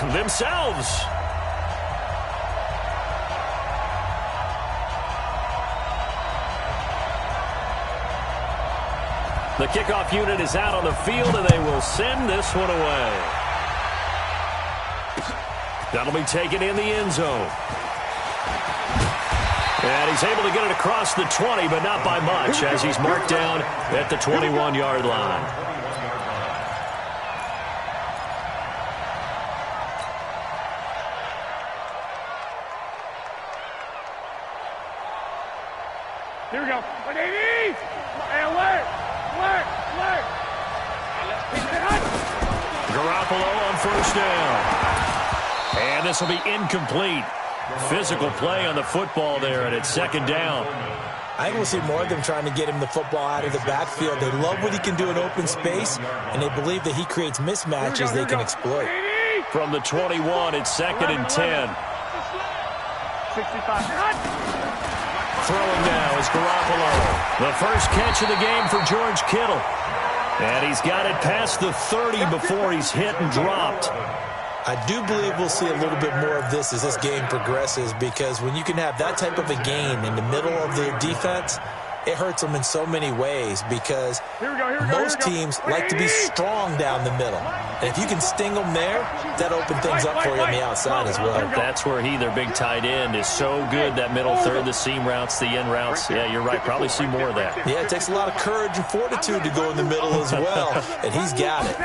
themselves. The kickoff unit is out on the field, and they will send this one away. That'll be taken in the end zone. And he's able to get it across the 20, but not by much, as he's marked down at the 21-yard line. Here we go. Hey, alert! Alert! Alert! Garoppolo on first down. And this will be incomplete. Physical play on the football there, and it's second down. I think we'll see more of them trying to get him the football out of the backfield. They love what he can do in open space, and they believe that he creates mismatches they can exploit. From the 21, it's second and 10. 65. Throwing now is Garoppolo. The first catch of the game for George Kittle. And he's got it past the 30 before he's hit and dropped. I do believe we'll see a little bit more of this as this game progresses, because when you can have that type of a gain in the middle of the defense, it hurts them in so many ways, because most teams like to be strong down the middle. And if you can sting them there, that opens things up for you on the outside as well. That's where he, their big tight end, is so good, that middle third, the seam routes, the in routes. Yeah, you're right. Probably see more of that. Yeah, it takes a lot of courage and fortitude to go in the middle as well, and he's got it.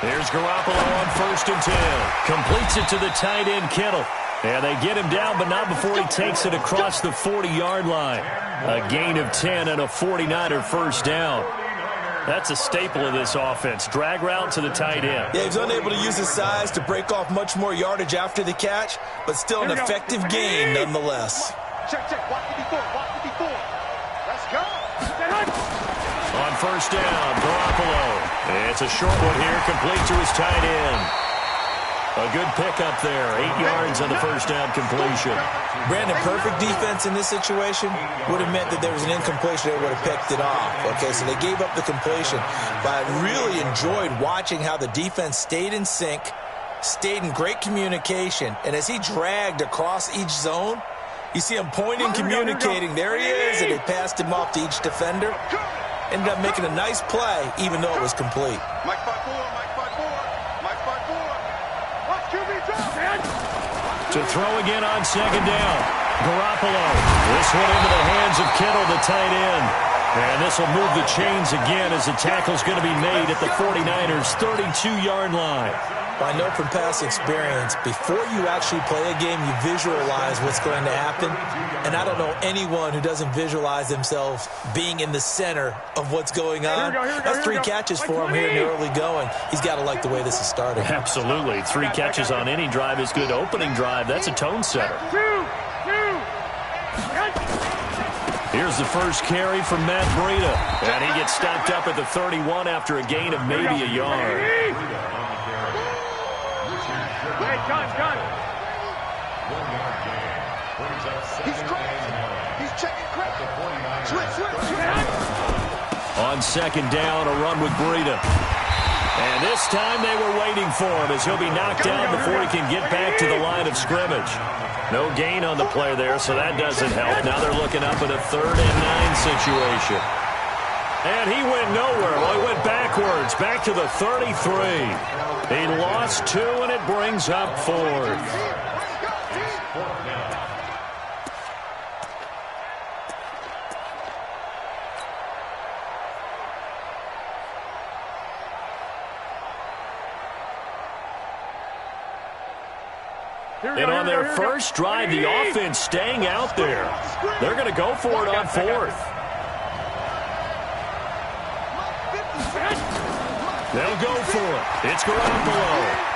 Here's Garoppolo on first and 10. Completes it to the tight end, Kittle. And they get him down, but not before he takes it across the 40-yard line. A gain of 10 and a 49er first down. That's a staple of this offense. Drag route to the tight end. Yeah, he's unable to use his size to break off much more yardage after the catch, but still an effective gain nonetheless. Check. Watch the before. Let's go. On first down, Garoppolo. It's a short one here, complete to his tight end. A good pickup there, 8 yards on the first down completion. Brandon, perfect defense in this situation would have meant that there was an incompletion. They would have picked it off. Okay, so they gave up the completion. But I really enjoyed watching how the defense stayed in sync, stayed in great communication, and as he dragged across each zone, you see him pointing, communicating. There he is, and they passed him off to each defender. Ended up making a nice play, even though it was complete. Mike 5-4. Watch QB drop, man. To throw again on second down. Garoppolo. This one into the hands of Kittle, the tight end. And this will move the chains again as the tackle's going to be made at the 49ers' 32-yard line. I know from past experience, before you actually play a game, you visualize what's going to happen. And I don't know anyone who doesn't visualize themselves being in the center of what's going on. That's 3 catches for him here in the early going. He's got to like the way this is starting. Absolutely. 3 catches on any drive is good. Opening drive, that's a tone setter. Here's the first carry from Matt Breida. And he gets stopped up at the 31 after a gain of maybe a yard. Hey, John. He's crazy. He's checking crazy. Switch. On second down, a run with Breida. And this time they were waiting for him as he'll be knocked down before he can get back to the line of scrimmage. No gain on the play there, so that doesn't help. Now they're looking up at a 3rd and 9 situation. And he went nowhere. Well, he went backwards, back to the 33. He lost 2, and it brings up 4th. And on their first drive, the offense staying out there. They're going to go for it on 4th. They'll go for it. It's Garoppolo.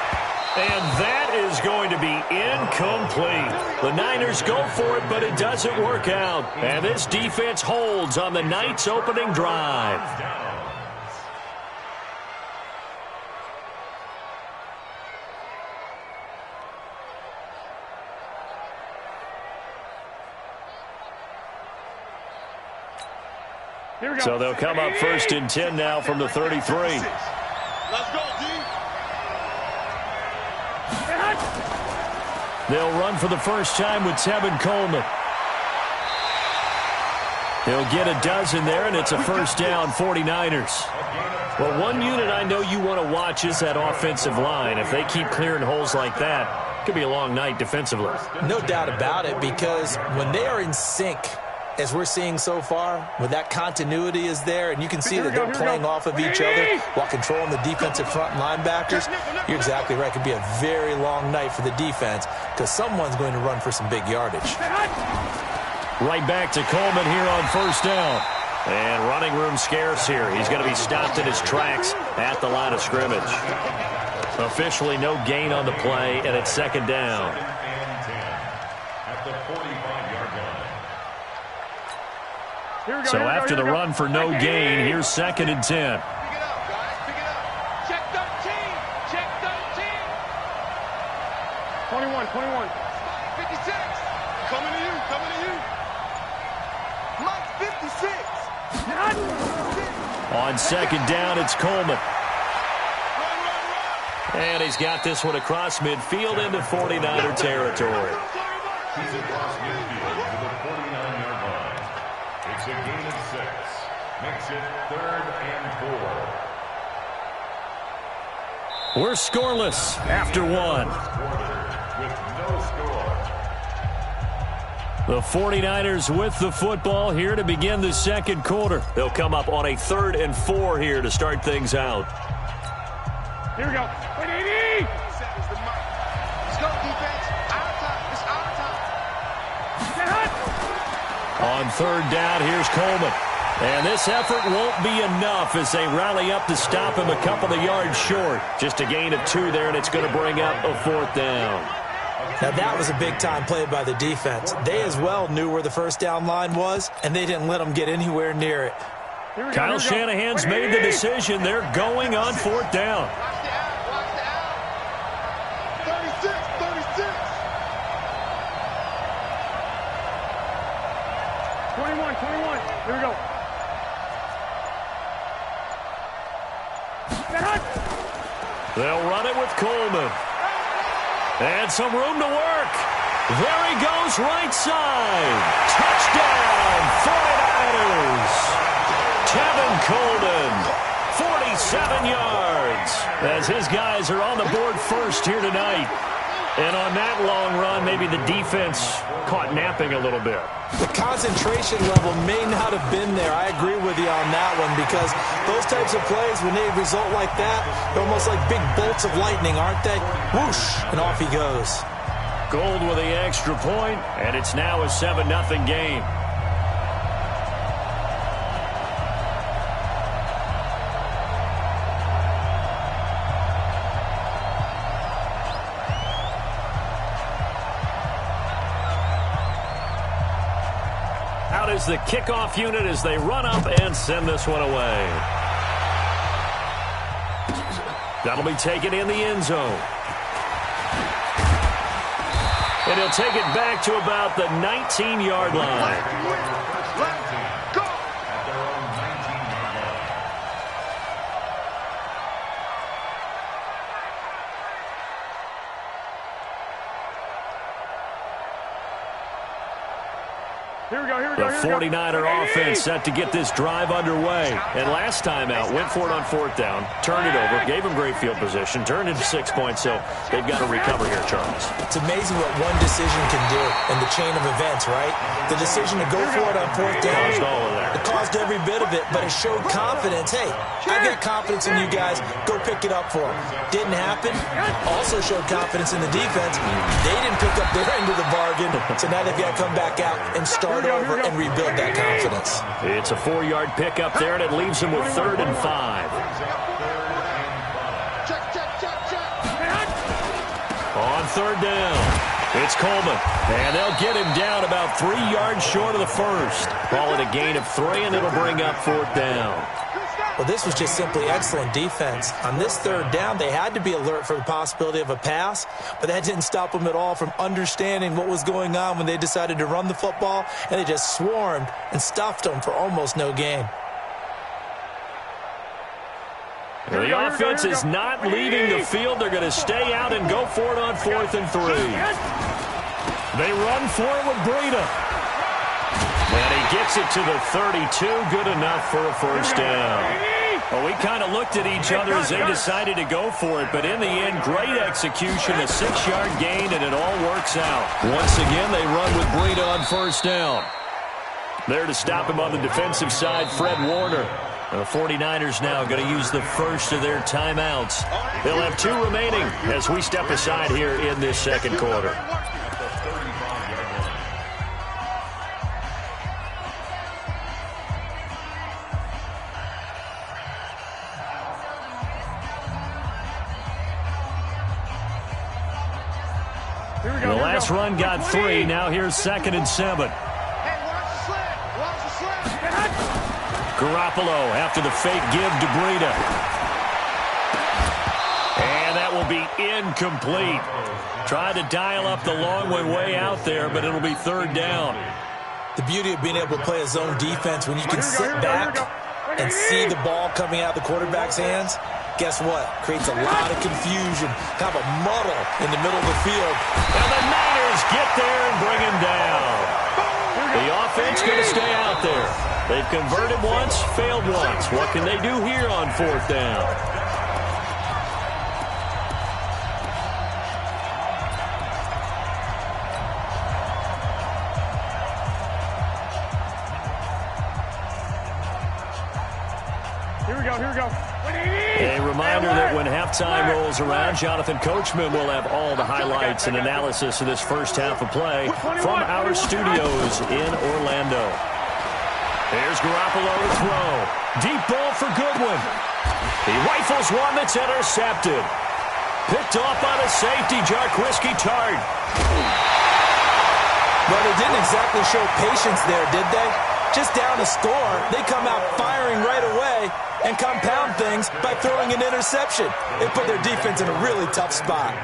And that is going to be incomplete. The Niners go for it, but it doesn't work out. And this defense holds on the night's opening drive. So they'll come up 1st and 10 now from the 33. Let's go, D. They'll run for the first time with Tevin Coleman. He'll get a dozen there, and it's a first down, 49ers. Well, one unit I know you want to watch is that offensive line. If they keep clearing holes like that, it could be a long night defensively. No doubt about it, because when they are in sync, as we're seeing so far, when that continuity is there, and you can see that they're playing off of each other while controlling the defensive front linebackers, you're exactly right. It could be a very long night for the defense because someone's going to run for some big yardage. Right back to Coleman here on first down. And running room scarce here. He's going to be stopped in his tracks at the line of scrimmage. Officially no gain on the play, and it's second down. So after the run for no gain, here's second and 10. Pick it up, guys. Pick it up. Check 13. Check 13. 21. 56. Coming to you. Coming to you. Mike 56. On second down, it's Coleman. Run. And he's got this one across midfield into 49er territory. He's across midfield to the 49-yard line. It's a gain of 6. Makes it 3rd and 4. We're scoreless after one. With no score. The 49ers with the football here to begin the second quarter. They'll come up on a 3rd and 4 here to start things out. Here we go. Let's go, defense. Our time. It's our time. On third down, here's Coleman. And this effort won't be enough as they rally up to stop him a couple of yards short. Just a gain of 2 there, and it's going to bring up a 4th down. Now, that was a big-time play by the defense. They as well knew where the first down line was, and they didn't let them get anywhere near it. Kyle Shanahan's made the decision. They're going on 4th down. Watch the out. Watch the out. 36. 36. 21. Here we go. They'll run it with Coleman. And some room to work. There he goes, right side. Touchdown, 49ers. Tevin Coleman, 47 yards. As his guys are on the board first here tonight. And on that long run, maybe the defense caught napping a little bit. The concentration level may not have been there. I agree with you on that one because those types of plays, when they result like that, they're almost like big bolts of lightning, aren't they? Whoosh, and off he goes. Gold with the extra point, and it's now a 7-0 game. Out is the kickoff unit as they run up and send this one away. That'll be taken in the end zone. And he'll take it back to about the 19-yard line. Let's go. At their own 19-yard line. Here we go. The 49er offense set to get this drive underway. And last time out, went for it on 4th down, turned it over, gave them great field position, turned into 6 points, so they've got to recover here, Charles. It's amazing what one decision can do in the chain of events, right? The decision to go for it on 4th down, Caused all of that. it caused every bit of it, but it showed confidence. Hey, I got confidence in you guys. Go pick it up for them. Didn't happen. Also showed confidence in the defense. They didn't pick up their end of the bargain, so now they've got to come back out and start over and rebuild that confidence. It's a 4-yard pickup there, and it leaves them with 3rd and 5. Check. On 3rd down, it's Coleman. And they'll get him down about 3 yards short of the first. Call it a gain of 3, and it'll bring up 4th down. Well, this was just simply excellent defense. On this 3rd down, they had to be alert for the possibility of a pass, but that didn't stop them at all from understanding what was going on when they decided to run the football, and they just swarmed and stuffed them for almost no gain. The offense is not leaving the field. They're going to stay out and go for it on 4th and 3. They run for it with Breida. And he gets it to the 32. Good enough for a first down. Well, we kind of looked at each other as they decided to go for it, but in the end, great execution, a 6-yard gain, and it all works out. Once again, they run with Breida on first down. There to stop him on the defensive side, Fred Warner. The 49ers now going to use the first of their timeouts. They'll have 2 remaining as we step aside here in this second quarter. The last run got 3. Now here's 2nd and 7. Garoppolo after the fake give to Breida. And that will be incomplete. Tried to dial up the long way out there, but it'll be 3rd down. The beauty of being able to play a zone defense when you can sit back and see the ball coming out of the quarterback's hands, guess what? Creates a lot of confusion, kind of a muddle in the middle of the field. And the Niners get there and bring him down. The offense going to stay out there. They've converted once, failed once. What can they do here on 4th down? Here we go. A reminder that when halftime rolls around, Jonathan Coachman will have all the highlights and analysis of this first half of play from our studios in Orlando. There's Garoppolo to throw. Deep ball for Goodwin. He rifles one that's intercepted. Picked off by the safety, Jarquiski Tart. Well, they didn't exactly show patience there, did they? Just down a score, they come out firing right away and compound things by throwing an interception. They put their defense in a really tough spot.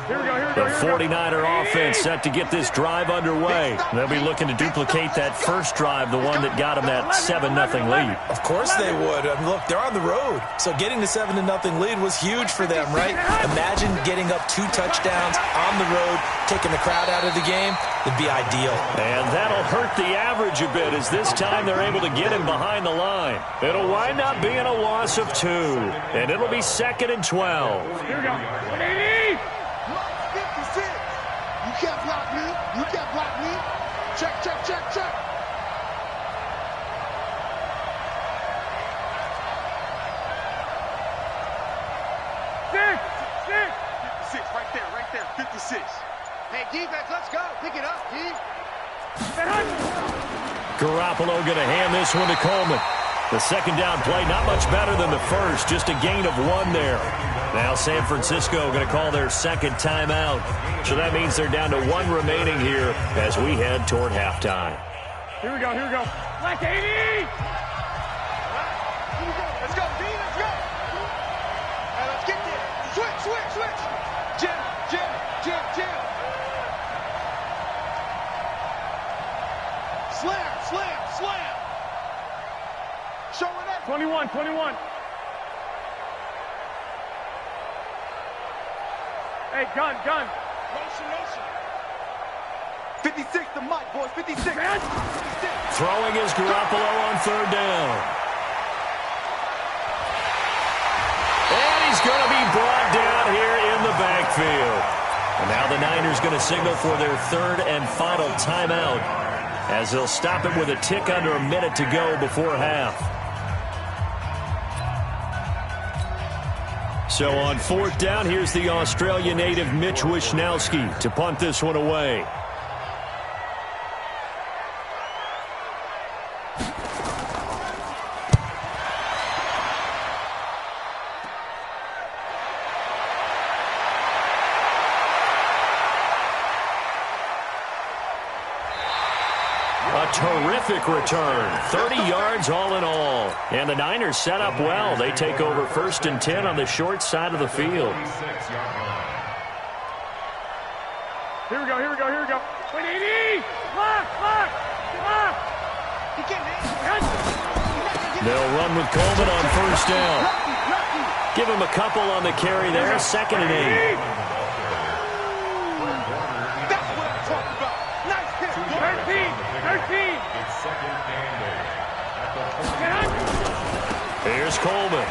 The 49er offense set to get this drive underway. They'll be looking to duplicate that first drive, the one that got them that 7-0 lead. Of course they would. I mean, look, they're on the road. So getting the 7-0 lead was huge for them, right? Imagine getting up 2 touchdowns on the road, taking the crowd out of the game. It'd be ideal. And that'll hurt the average a bit as this time they're able to get him behind the line. It'll wind up being a loss of 2. And it'll be 2nd and 12. Here we go. 180. You can't block me. You can't block me. Check. Six. Right there. 56. Hey, defense, let's go. Pick it up, D. Garoppolo going to hand this one to Coleman. The second down play, not much better than the first, just a gain of 1 there. Now San Francisco going to call their second timeout. So that means they're down to 1 remaining here as we head toward halftime. Here we go. Black 80! Let's go, D, let's go. All right, let's get there. Switch. Jim. Slam. Showing up. 21. Hey, gun. Motion. 56 to Mike, boys. 56. Throwing is Garoppolo on 3rd down. And he's going to be brought down here in the backfield. And now the Niners going to signal for their 3rd and final timeout as they'll stop it with a tick under a minute to go before half. So on 4th down, here's the Australia native Mitch Wishnowski to punt this one away. A terrific return. 30 yards all in all. And the Niners set up well. They take over 1st and 10 on the short side of the field. Here we go. 180! Lock! He can't hit. They'll run with Coleman on first down. Give him a couple on the carry there. 2nd and 8. That's what I'm talking about. Nice hit. 13. It's 2nd and 8. Here's Coleman.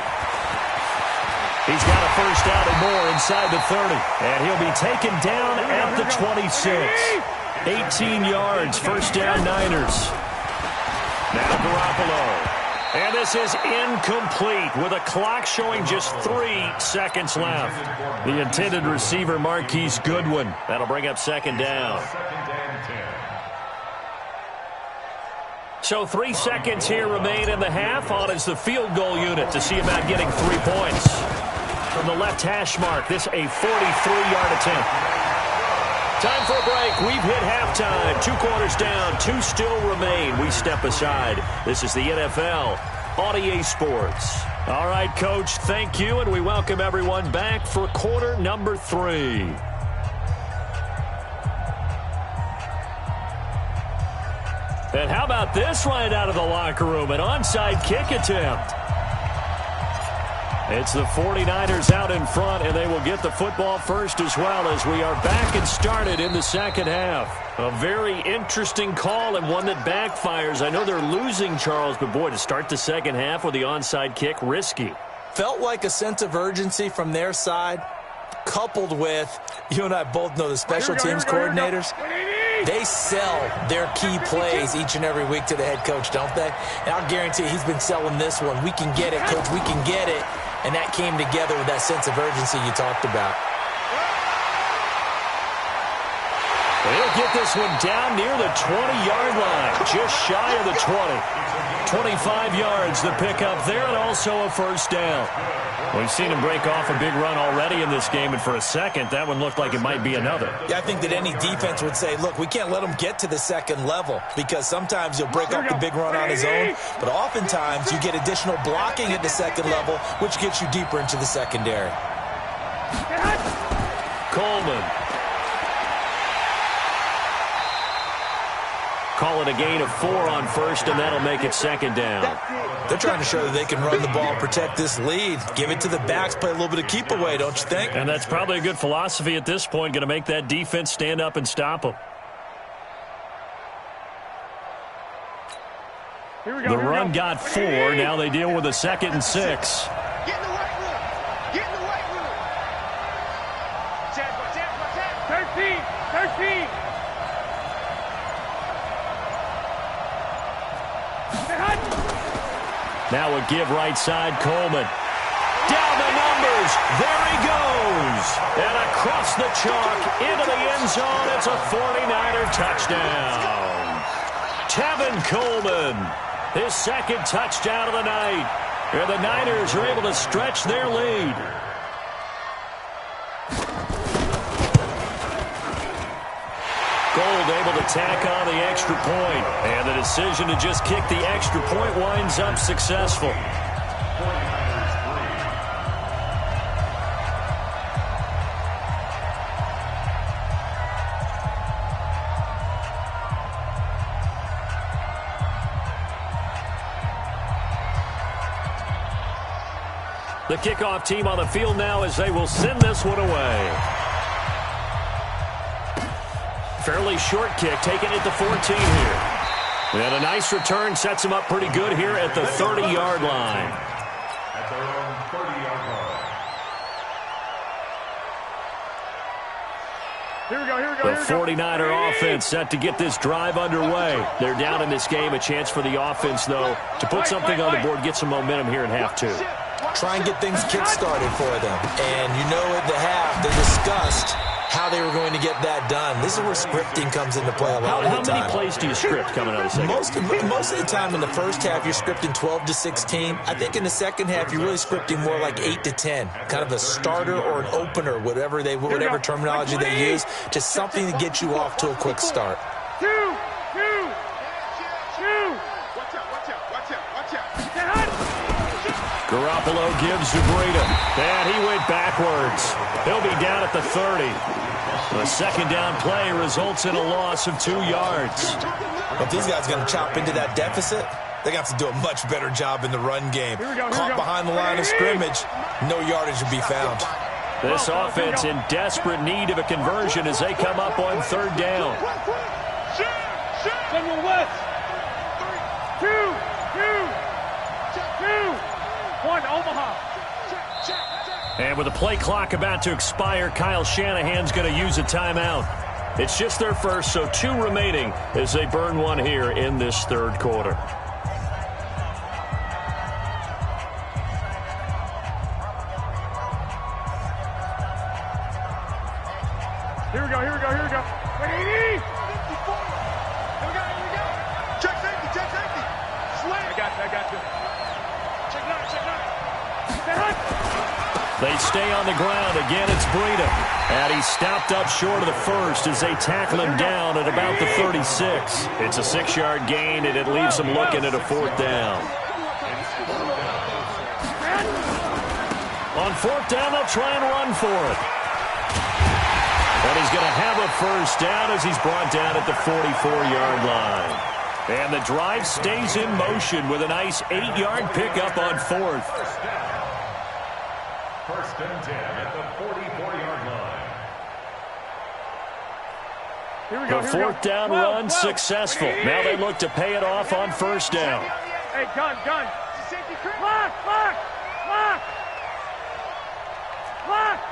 He's got a first down and more inside the 30. And he'll be taken down at the 26. 18 yards, first down Niners. Now Garoppolo. And this is incomplete with a clock showing just 3 seconds left. The intended receiver, Marquise Goodwin. That'll bring up 2nd down. 2nd and 10. So 3 seconds here remain in the half. On is the field goal unit to see about getting 3 points. From the left hash mark, this a 43-yard attempt. Time for a break. We've hit halftime. 2 quarters down. 2 still remain. We step aside. This is the NFL on EA Sports. All right, Coach, thank you, and we welcome everyone back for quarter number 3. And how about this right out of the locker room? An onside kick attempt. It's the 49ers out in front, and they will get the football first as well as we are back and started in the second half. A very interesting call and one that backfires. I know they're losing, Charles, but boy, to start the second half with the onside kick, risky. Felt like a sense of urgency from their side, coupled with, you and I both know the special teams coordinators. They sell their key plays each and every week to the head coach, don't they? And I'll guarantee he's been selling this one. We can get it, Coach. We can get it. And that came together with that sense of urgency you talked about. They'll get this one down near the 20-yard line, just shy of the 20. 25 yards, the pickup there, and also a first down. We've seen him break off a big run already in this game, and for a second, that one looked like it might be another. Yeah, I think that any defense would say, look, we can't let him get to the second level because sometimes he'll break off the big run on his own, but oftentimes you get additional blocking at the second level, which gets you deeper into the secondary. Coleman. Call it a gain of 4 on first, and that'll make it 2nd down. They're trying to show that they can run the ball, protect this lead, give it to the backs, play a little bit of keep away, don't you think? And that's probably a good philosophy at this point, going to make that defense stand up and stop them. The run got 4. Now they deal with a 2nd and 6. Get in the right room. Get in the right room. 13. Now a give right side, Coleman. Down the numbers. There he goes. And across the chalk into the end zone. It's a 49er touchdown. Tevin Coleman, his 2nd touchdown of the night. And the Niners are able to stretch their lead. Gold able to tack on the extra point. And the decision to just kick the extra point winds up successful. The kickoff team on the field now as they will send this one away. Fairly short kick, taking it to 14 here. And a nice return sets him up pretty good here at the 30-yard line. At their own 30-yard line. Here we go. The 49er offense set to get this drive underway. They're down in this game. A chance for the offense, though, to put something on the board, get some momentum here in half 2. Try and get things kick-started for them. And you know at the half, they discussed how they were going to get that done. This is where scripting comes into play a lot of the time. How many plays do you script coming out of the second? Most of the time in the first half, you're scripting 12 to 16. I think in the second half, you're really scripting more like 8 to 10. Kind of a starter or an opener, whatever terminology they use. Just something to get you off to a quick start. Watch out. Garoppolo gives to Breida. And he went backwards. He'll be down at the 30. The 2nd down play results in a loss of 2 yards. But these guys are going to chop into that deficit. They're going to have to do a much better job in the run game. Caught behind the line of scrimmage, no yardage will be found. This offense in desperate need of a conversion as they come up on third down. Send one west. 2, 1, Omaha. And with the play clock about to expire, Kyle Shanahan's going to use a timeout. It's just their first, so 2 remaining as they burn one here in this third quarter. Here we go. Wait, Here we go. Check safety. Slam. I got you. Check 9. They stay on the ground. Again, it's Breida. And he's stopped up short of the first as they tackle him down at about the 36. It's a 6-yard gain, and it leaves them looking at a 4th down. On 4th down, they'll try and run for it. And he's going to have a first down as he's brought down at the 44-yard line. And the drive stays in motion with a nice 8-yard pickup on 4th. First and 10 at the 44-yard line. The 4th down run successful. Now they look to pay it off on first down. Hey, gun. Lock.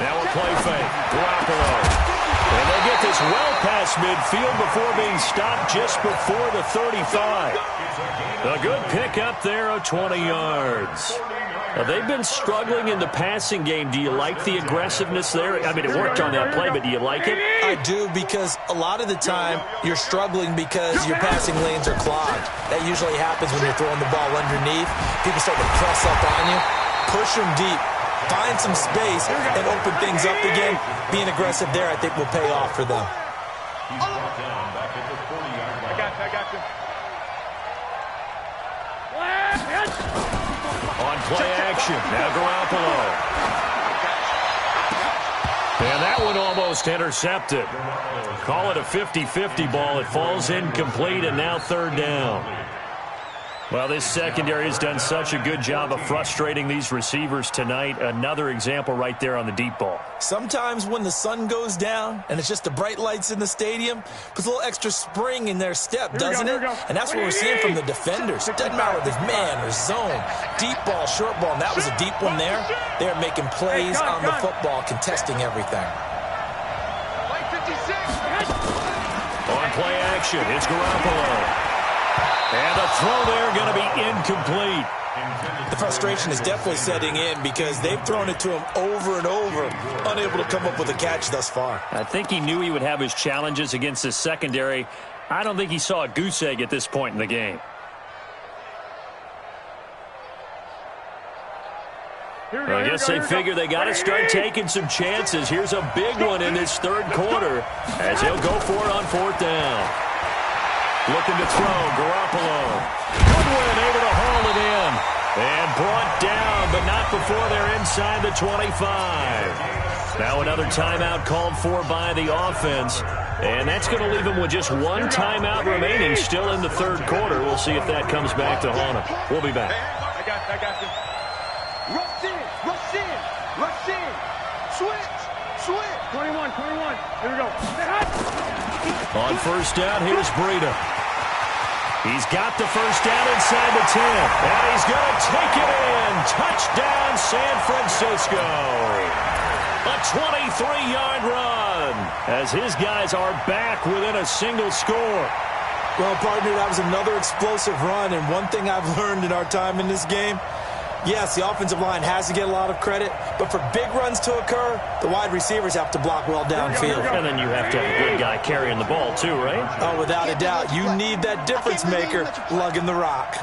Now a play fake. Garoppolo. And they get this well past midfield before being stopped just before the 35. A good pickup there of 20 yards. Now, they've been struggling in the passing game. Do you like the aggressiveness there? I mean, it worked on that play, but do you like it? I do, because a lot of the time you're struggling because your passing lanes are clogged. That usually happens when you're throwing the ball underneath. People start to press up on you. Push them deep. Find some space and open things up again. Being aggressive there, I think, will pay off for them. He's brought down back at the 40-yard line. I got you. On play action, now Garoppolo. And that one almost intercepted. Call it a 50-50 ball. It falls incomplete, and now 3rd down. Well, this secondary has done such a good job of frustrating these receivers tonight. Another example right there on the deep ball. Sometimes when the sun goes down and it's just the bright lights in the stadium, puts a little extra spring in their step, doesn't it? And that's what we're seeing from the defenders. Doesn't matter if it's man or zone, deep ball, short ball, and that was a deep one there. They're making plays on the football, contesting everything. White 56. On play action, it's Garoppolo. And the throw there going to be incomplete. The frustration is definitely setting in because they've thrown it to him over and over, unable to come up with a catch thus far. I think he knew he would have his challenges against his secondary. I don't think he saw a goose egg at this point in the game. I guess they figure they got to start taking some chances. Here's a big one in this third quarter as he'll go for it on 4th down. Looking to throw, Garoppolo. Goodwin able to haul it in. And brought down, but not before they're inside the 25. Now another timeout called for by the offense. And that's going to leave them with just one timeout remaining still in the third quarter. We'll see if that comes back to haunt them. We'll be back. I got you. Rush in. Switch. 21. Here we go. On first down, here's Breida. He's got the first down inside the 10. And he's going to take it in. Touchdown, San Francisco. A 23-yard run as his guys are back within a single score. Well, partner, that was another explosive run, and one thing I've learned in our time in this game, yes, the offensive line has to get a lot of credit, but for big runs to occur, the wide receivers have to block well downfield. And then you have to have a good guy carrying the ball too, right? Oh, without a doubt. You need that difference maker lugging the rock.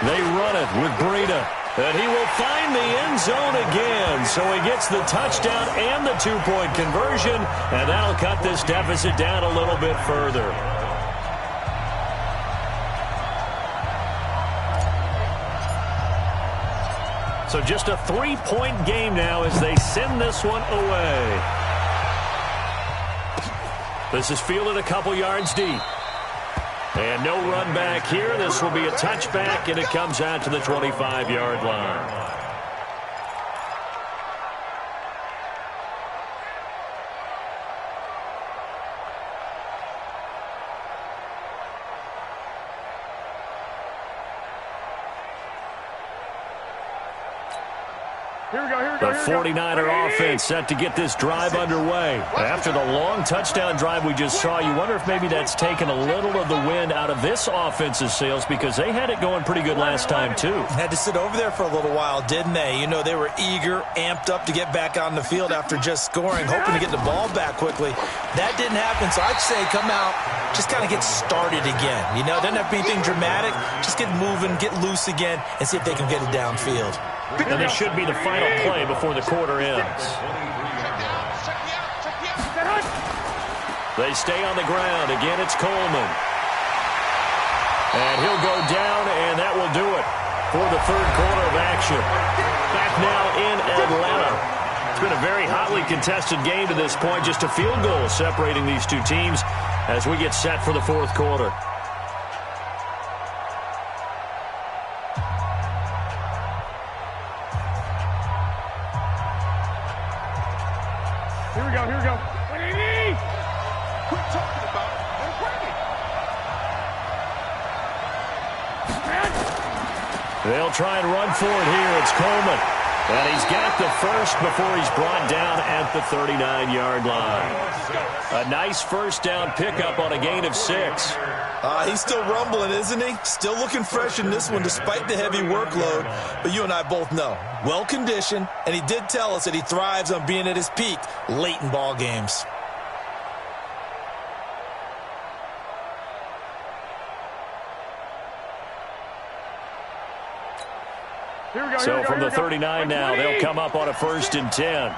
They run it with Breida. And he will find the end zone again. So he gets the touchdown and the 2-point conversion. And that'll cut this deficit down a little bit further. So just a 3-point game now as they send this one away. This is fielded a couple yards deep. And no run back here. This will be a touchback, and it comes out to the 25-yard line. The 49er offense set to get this drive underway. After the long touchdown drive we just saw, you wonder if maybe that's taken a little of the wind out of this offense's sails because they had it going pretty good last time, too. Had to sit over there for a little while, didn't they? You know, they were eager, amped up to get back on the field after just scoring, hoping to get the ball back quickly. That didn't happen, so I'd say come out, just kind of get started again. You know, doesn't have to be anything dramatic. Just get moving, get loose again, and see if they can get it downfield. And this should be the final play before the quarter ends. They stay on the ground. Again, it's Coleman. And he'll go down, and that will do it for the third quarter of action. Back now in Atlanta. It's been a very hotly contested game to this point. Just a field goal separating these two teams as we get set for the fourth quarter. Here we go. What do you need? Quit talking about it. Let him bring it. They'll try and run for it here. It's Coleman. And he's got the first before he's brought down at the 39-yard line. A nice first down pickup on a gain of 6. He's still rumbling, isn't he? Still looking fresh in this one despite the heavy workload. But you and I both know, well-conditioned, and he did tell us that he thrives on being at his peak late in ball games. So from the 39 now, they'll come up on a 1st and 10.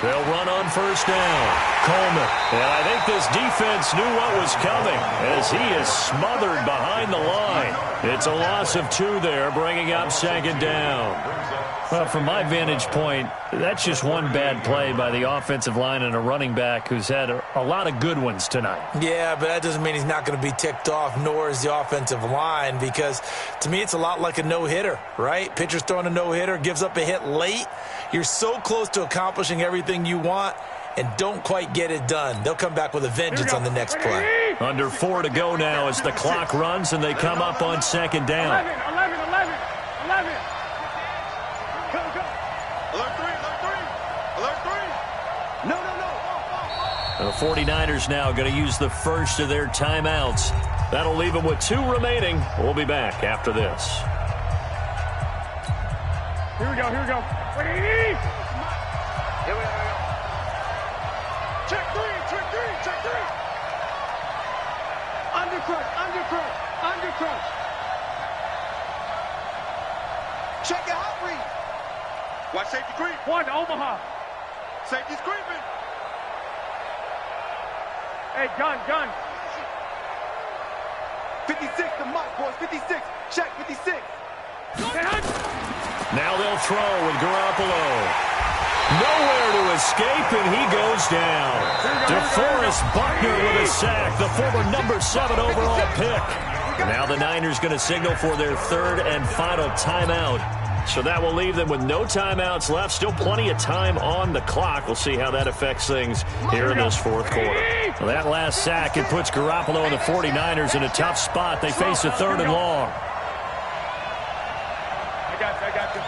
They'll run on 1st down. Coleman. And I think this defense knew what was coming as he is smothered behind the line. It's a loss of 2 there, bringing up 2nd down. Well, from my vantage point, that's just one bad play by the offensive line and a running back who's had a lot of good ones tonight. Yeah, but that doesn't mean he's not going to be ticked off, nor is the offensive line, because to me it's a lot like a no-hitter, right? Pitcher's throwing a no-hitter, gives up a hit late. You're so close to accomplishing everything you want and don't quite get it done. They'll come back with a vengeance on the next play. Under 4 to go now as the clock runs and they come up on 2nd down. 11. The 49ers now going to use the first of their timeouts. That'll leave them with 2 remaining. We'll be back after this. Here we go. What do you need? Here we go. Check three. Undercrush. Check your hot read. Watch safety creep. 1, Omaha. Safety's creeping. Hey, gun. 56 to Mike, boys. 56. Check 56. Now they'll throw with Garoppolo. Nowhere to escape, and he goes down. DeForest Buckner with a sack, the former number 7 overall pick. Now the Niners going to signal for their 3rd and final timeout. So that will leave them with no timeouts left. Still plenty of time on the clock. We'll see how that affects things here in this 4th quarter. Well, that last sack, it puts Garoppolo and the 49ers in a tough spot. They face a 3rd and long. I got you.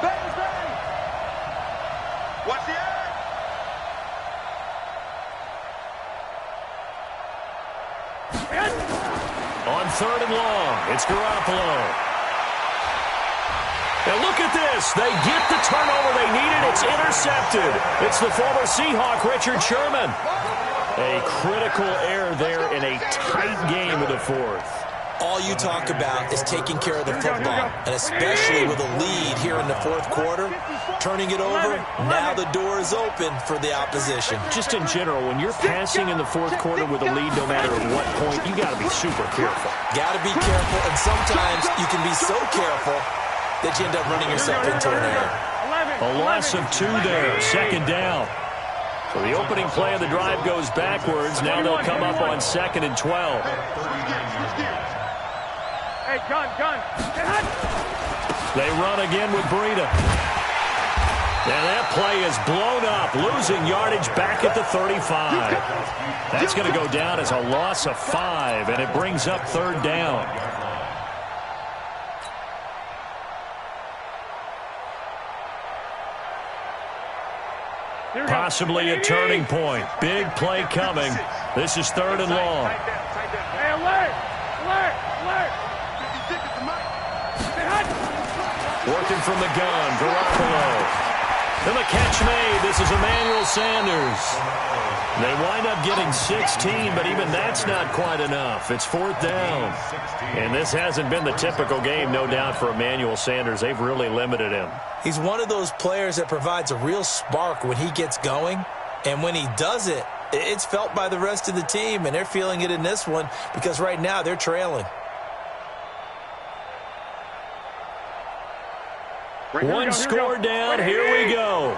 Bang. Watch the air. On 3rd and long, it's Garoppolo. And look at this. They get the turnover they needed. It's intercepted. It's the former Seahawk, Richard Sherman. A critical error there in a tight game of the 4th. All you talk about is taking care of the football, and especially with a lead here in the 4th quarter, turning it over, now the door is open for the opposition. Just in general, when you're passing in the 4th quarter with a lead, no matter at what point, you got to be super careful. Got to be careful, and sometimes you can be so careful that you end up running yourself into an error. A loss of 2 there, second down. So the opening play of the drive goes backwards. Now they'll come up on 2nd and 12. Hey, gun. They run again with Breida. And that play is blown up, losing yardage back at the 35. That's going to go down as a loss of 5, and it brings up 3rd down. Possibly a turning point. Big play coming. This is 3rd and long. Hey, alert! Working from the gun, Garoppolo. And the catch made. This is Emmanuel Sanders. They wind up getting 16, but even that's not quite enough. It's 4th down. And this hasn't been the typical game, no doubt, for Emmanuel Sanders. They've really limited him. He's one of those players that provides a real spark when he gets going. And when he does it, it's felt by the rest of the team. And they're feeling it in this one because right now they're trailing. One score down. Here we go.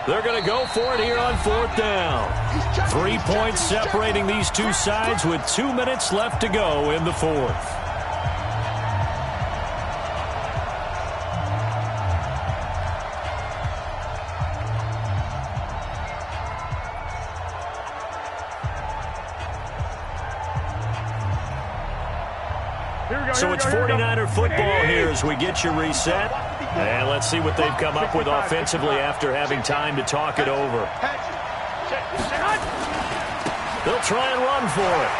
They're going to go for it here on 4th down. 3 points separating these two sides with 2 minutes left to go in the 4th. So it's 49er football here as we get you reset. And let's see what they've come up with offensively after having time to talk it over. They'll try and run for it.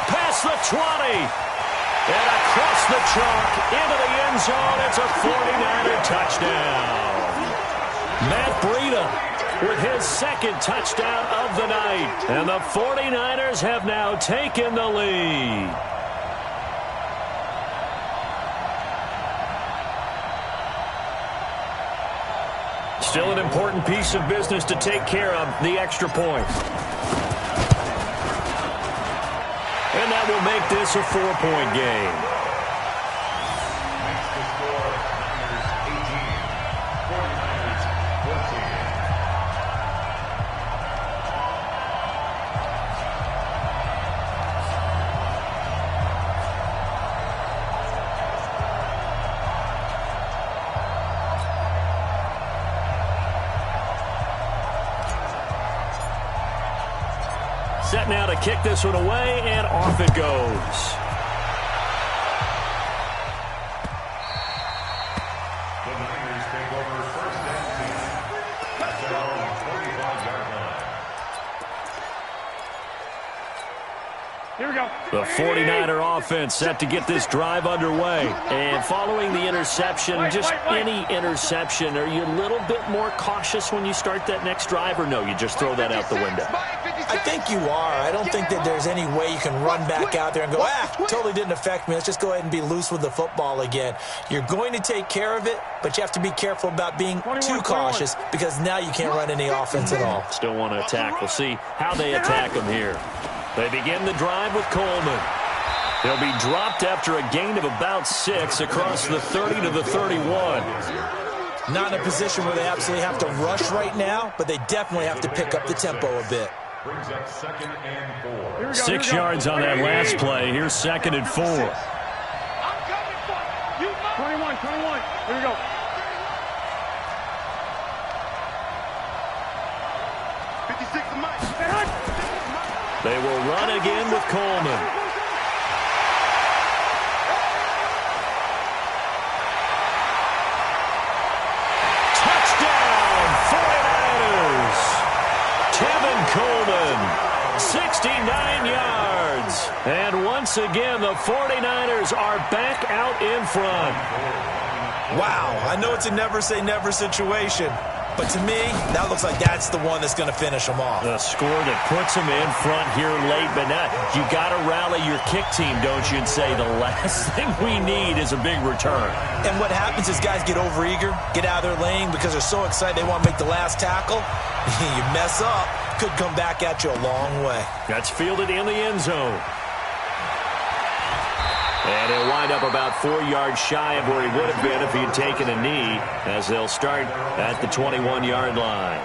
Past the 20. And across the chalk into the end zone. It's a 49er touchdown. Matt Breida with his 2nd touchdown of the night. And the 49ers have now taken the lead. Still an important piece of business to take care of, the extra point. And that will make this a 4-point game. Set now to kick this one away, and off it goes. The Niners take over 1st and 10. That's their own 45-yard line. Here we go. The 49er offense set to get this drive underway. And following the interception, just any interception, are you a little bit more cautious when you start that next drive, or no, you just throw that out the window? I think you are. I don't think that there's any way you can run back out there and go, totally didn't affect me. Let's just go ahead and be loose with the football again. You're going to take care of it, but you have to be careful about being too cautious because now you can't run any offense at all. Still want to attack. We'll see how they attack them here. They begin the drive with Coleman. They'll be dropped after a gain of about 6 across the 30 to the 31. Not in a position where they absolutely have to rush right now, but they definitely have to pick up the tempo a bit. Brings up 2nd and 4. 6 yards on that last play. Here's 2nd and 4. 21. Here we go. They will run again with Coleman. Touchdown, 49ers. Tevin Coleman, 69 yards. And once again, the 49ers are back out in front. Wow, I know it's a never-say-never situation, but to me, that looks like that's the one that's going to finish them off. The score that puts them in front here late, but now you got to rally your kick team, don't you, and say the last thing we need is a big return. And what happens is guys get overeager, get out of their lane because they're so excited they want to make the last tackle. You mess up, could come back at you a long way. That's fielded in the end zone. And he'll wind up about 4 yards shy of where he would have been if he had taken a knee, as they'll start at the 21-yard line.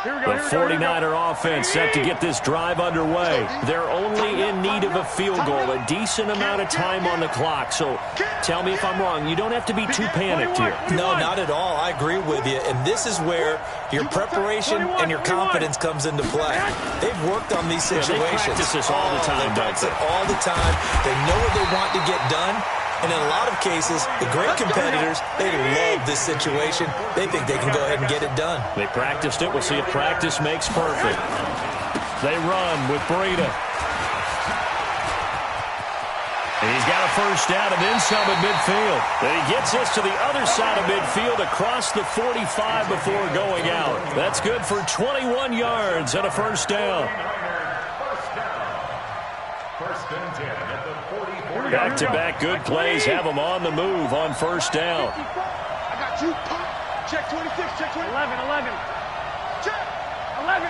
The 49er offense set to get this drive underway. They're only in need of a field goal, a decent amount of time on the clock. So tell me if I'm wrong. You don't have to be too panicked here. No, not at all. I agree with you. And this is where your preparation and your confidence comes into play. They've worked on these situations. They practice this all the time. They practice it all the time. They know what they want to get done. And in a lot of cases, the great competitors, they love this situation. They think they can go ahead and get it done. They practiced it. We'll see if practice makes perfect. They run with Breida. And he's got a first down and then some at midfield. And he gets this to the other side of midfield across the 45 before going out. That's good for 21 yards and a first down. First and 10 at the 44. Back-to-back good plays have them on the move on first down. I got you. Check 26. Check 20. 11. Check. 11.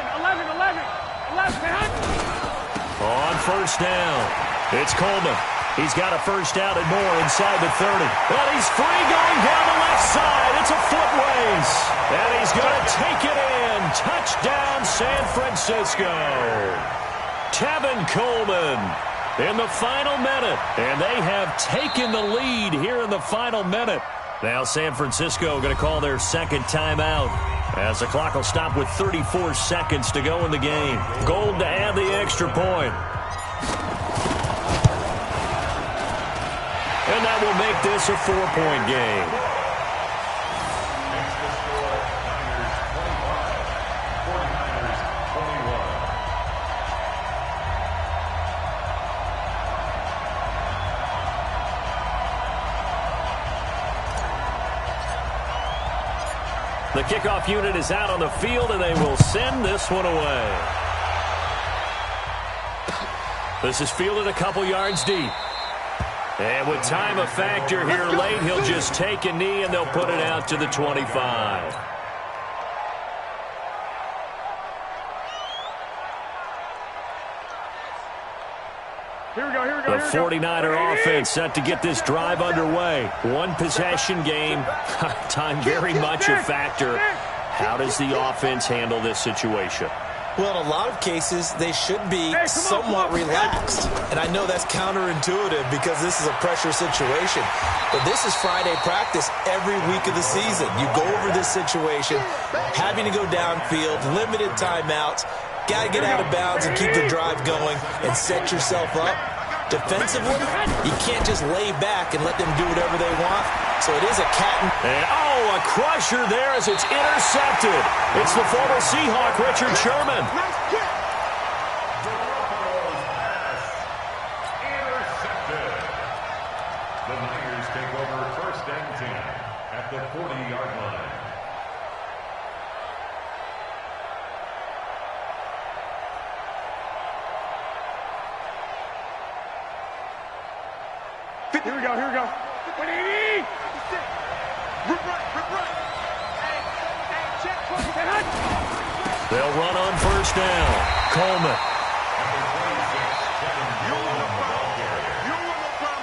On first down, it's Coleman. He's got a first down and more inside the 30. And he's free going down the left side. It's a foot race. And he's going to take it in. Touchdown, San Francisco. Tevin Coleman in the final minute. And they have taken the lead here in the final minute. Now San Francisco going to call their second timeout, as the clock will stop with 34 seconds to go in the game. Gold to add the extra point. And that will make this a 4-point game. Next to score, Niners 49ers 21. The kickoff unit is out on the field, and they will send this one away. This is fielded a couple yards deep. And with time a factor here late, he'll just take a knee, and they'll put it out to the 25. Here we go. The 49er offense set to get this drive underway. One possession game. Time very much a factor. How does the offense handle this situation? Well, in a lot of cases, they should be somewhat relaxed. And I know that's counterintuitive because this is a pressure situation. But this is Friday practice every week of the season. You go over this situation, having to go downfield, limited timeouts, got to get out of bounds and keep the drive going and set yourself up. Defensively, you can't just lay back and let them do whatever they want. So it is a cat and a crusher there as it's intercepted. It's the former Seahawk, Richard Sherman. Garoppolo's pass intercepted. The Niners take over first and 10 at the 40-yard line. Here we go. 180. Rip right. Check 20. They'll run on first down. Coleman.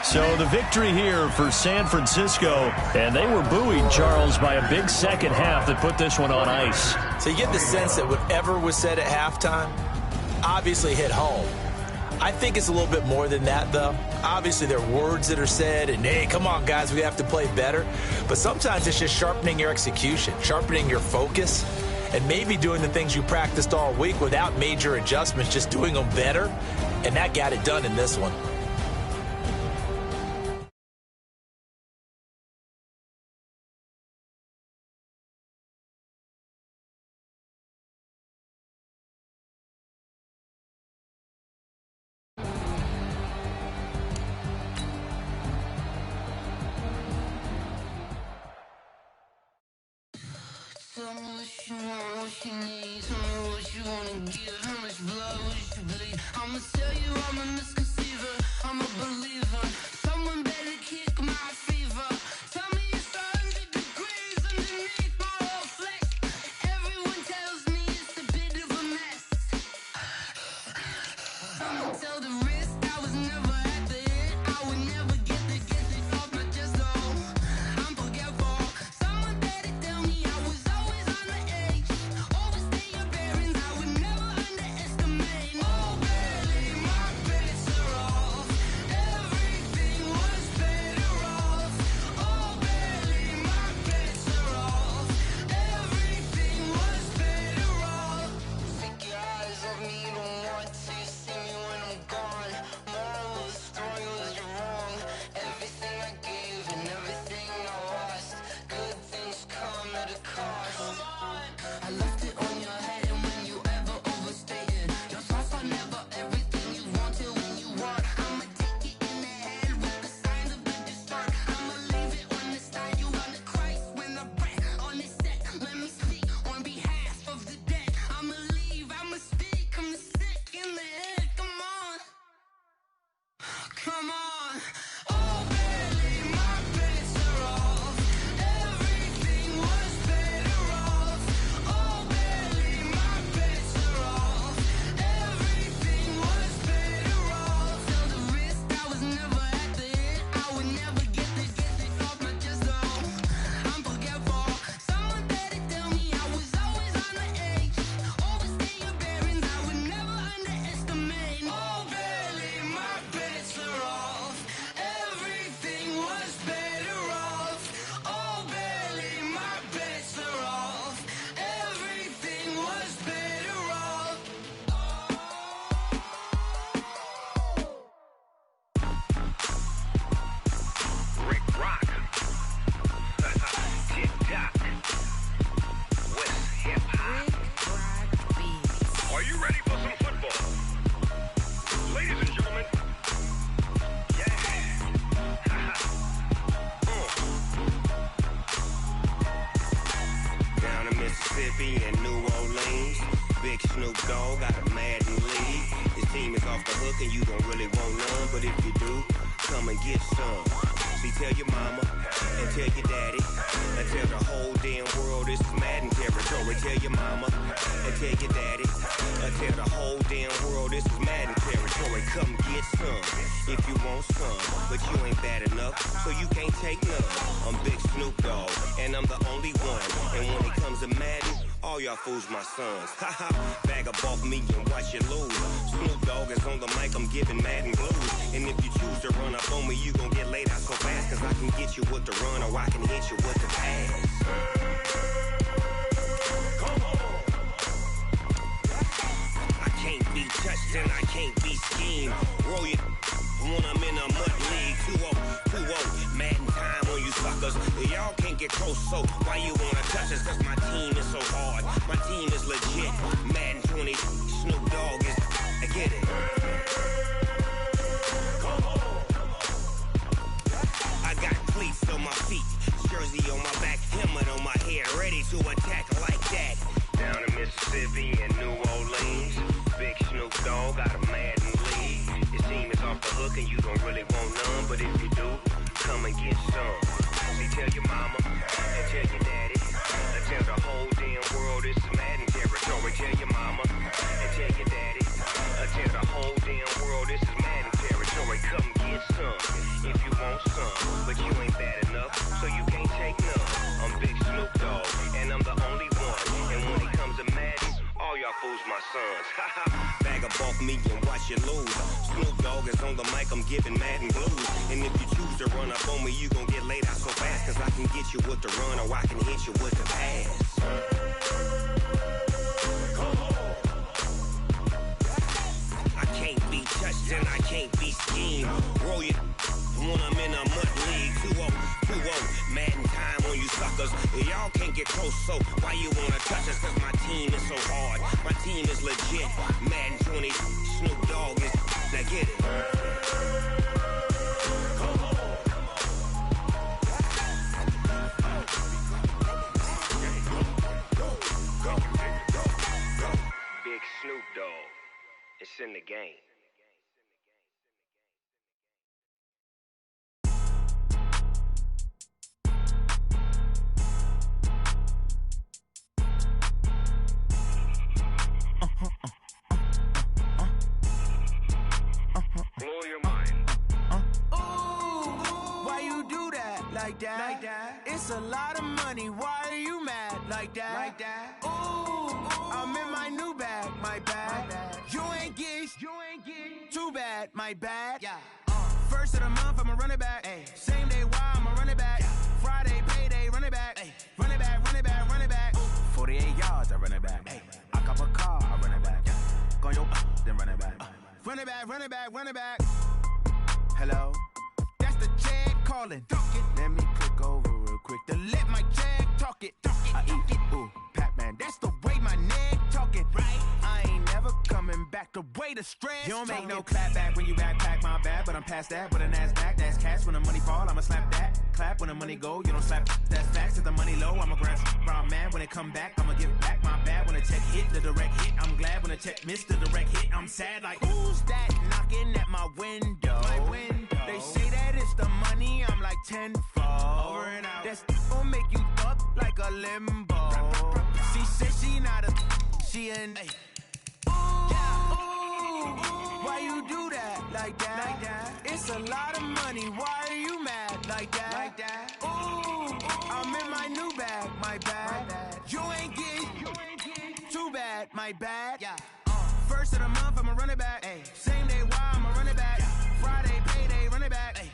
So the victory here for San Francisco, and they were buoyed, Charles, by a big second half that put this one on ice. So you get the sense that whatever was said at halftime obviously hit home. I think it's a little bit more than that, though. Obviously, there are words that are said, and, hey, come on, guys, we have to play better. But sometimes it's just sharpening your execution, sharpening your focus, and maybe doing the things you practiced all week without major adjustments, just doing them better. And that got it done in this one. Tell me what you want, what you need. Tell me what you wanna give. How much blood would you bleed? I'ma tell you I'm a misconceiver. I'm a believer. Someone better kick my fever. Tell me it's 100 degrees underneath my whole flesh. Everyone tells me it's a bit of a mess. Big Snoop Dogg got a Madden league. His team is off the hook and you don't really want none, but if you do, come and get some. See, tell your mama and tell your daddy and tell the whole damn world this is Madden territory. Tell your mama and tell your daddy and tell the whole damn world this is Madden territory. Come get some if you want some, but you ain't bad enough, so you can't take none. I'm Big Snoop Dogg, and I'm the only one. And when it comes to Madden, all y'all fools my sons. Haha, bag up off me and watch you lose. Snoop Dogg is on the mic, I'm giving Madden blues. And if you choose to run up on me, you gon' get laid out so fast, cause I can get you with the run or I can hit you with the pass. Come on. I can't be touched and I can't be schemed. Roll you when I'm in a mud league. 2-0, 2-0, Madden time on you suckers. Y'all can't get close, so why you wanna touch us? Cause my team is so hard, my team is legit. Madden 20, Snoop Dogg is, I get it. Come on. I got cleats on my feet, jersey on my back, helmet on my head, ready to attack like that. Down in Mississippi and New Orleans, Big Snoop Dogg got a Madden league. His team is off the hook and you don't really want none, but if you do, come and get some. See, tell your mama and tell your daddy and tell the whole damn world this is Madden territory. Tell your mama and tell your daddy and tell the whole damn world this is Madden territory. Come get some if you want some, but you ain't bad enough, so you can't take none. I'm Big Snoop Dogg, and I'm the only one. And when it comes to Madden, all y'all fools my sons. Haha, bag up off me and watch you lose. Snoop Dogg is on the mic, I'm giving Madden blues. And if you choose to run up on me, you gon' get laid out so fast, cause I can get you with the run or I can hit you with the pass. Come on. I can't be touched and I can't be schemed. Roll you when I'm in a mud league. 2-0, 2-0, Madden time on you suckers. Y'all can't get close, so why you wanna touch us? Cause my team is so hard, my team is legit. Madden 20, Snoop Dogg is, now get it. Come on. Big Snoop Dogg, it's in the game. Blow your mind. Ooh, why you do that? Like that? Like that? It's a lot of money. Why are you mad? Like that? Like that? Ooh, I'm in my new bag. My bad. You ain't get too bad. My bad. Yeah. First of the month, I'ma run it back. Ay. Same day, why I'ma run it back. Yeah. Friday, payday, run it back. Ay. Run it back, run it back, run it back. 48 yards, I run it back. Ay. I cop a car, I run it back. Yeah. Go your then run it back. Run it back, run it back, run it back. Hello? That's the check calling. Let me click over real quick to let my check talk it. I eat it, ooh, Pac-Man. That's the way my neck talking. Right? I ain't never coming back the way the stress. You don't make no clap back when you backpack, my bad. But I'm past that with a NASDAQ. That's cash when the money fall, I'ma slap that. Clap when the money go, you don't slap. That's facts. If the money low, I'ma grab brown man. When it come back, I'ma give back my bad. When the check hit, the direct hit. I'm glad when the check missed the direct hit. I'm sad like, who's that knocking at my window? My window. They say that it's the money, I'm like tenfold. Over and out. That's gon' make you up like a limbo. She said she not a, she an. Ooh, yeah. Ooh, why you do that? Like that? Like that? It's a lot of money. Why are you mad? Like that? Like that? Ooh, I'm in my new bag. My bad. You ain't get too bad. My bad. Yeah. First of the month, I'ma run it back. Ay. Same day, why I'ma run it back. Friday, payday, run it back. Ay.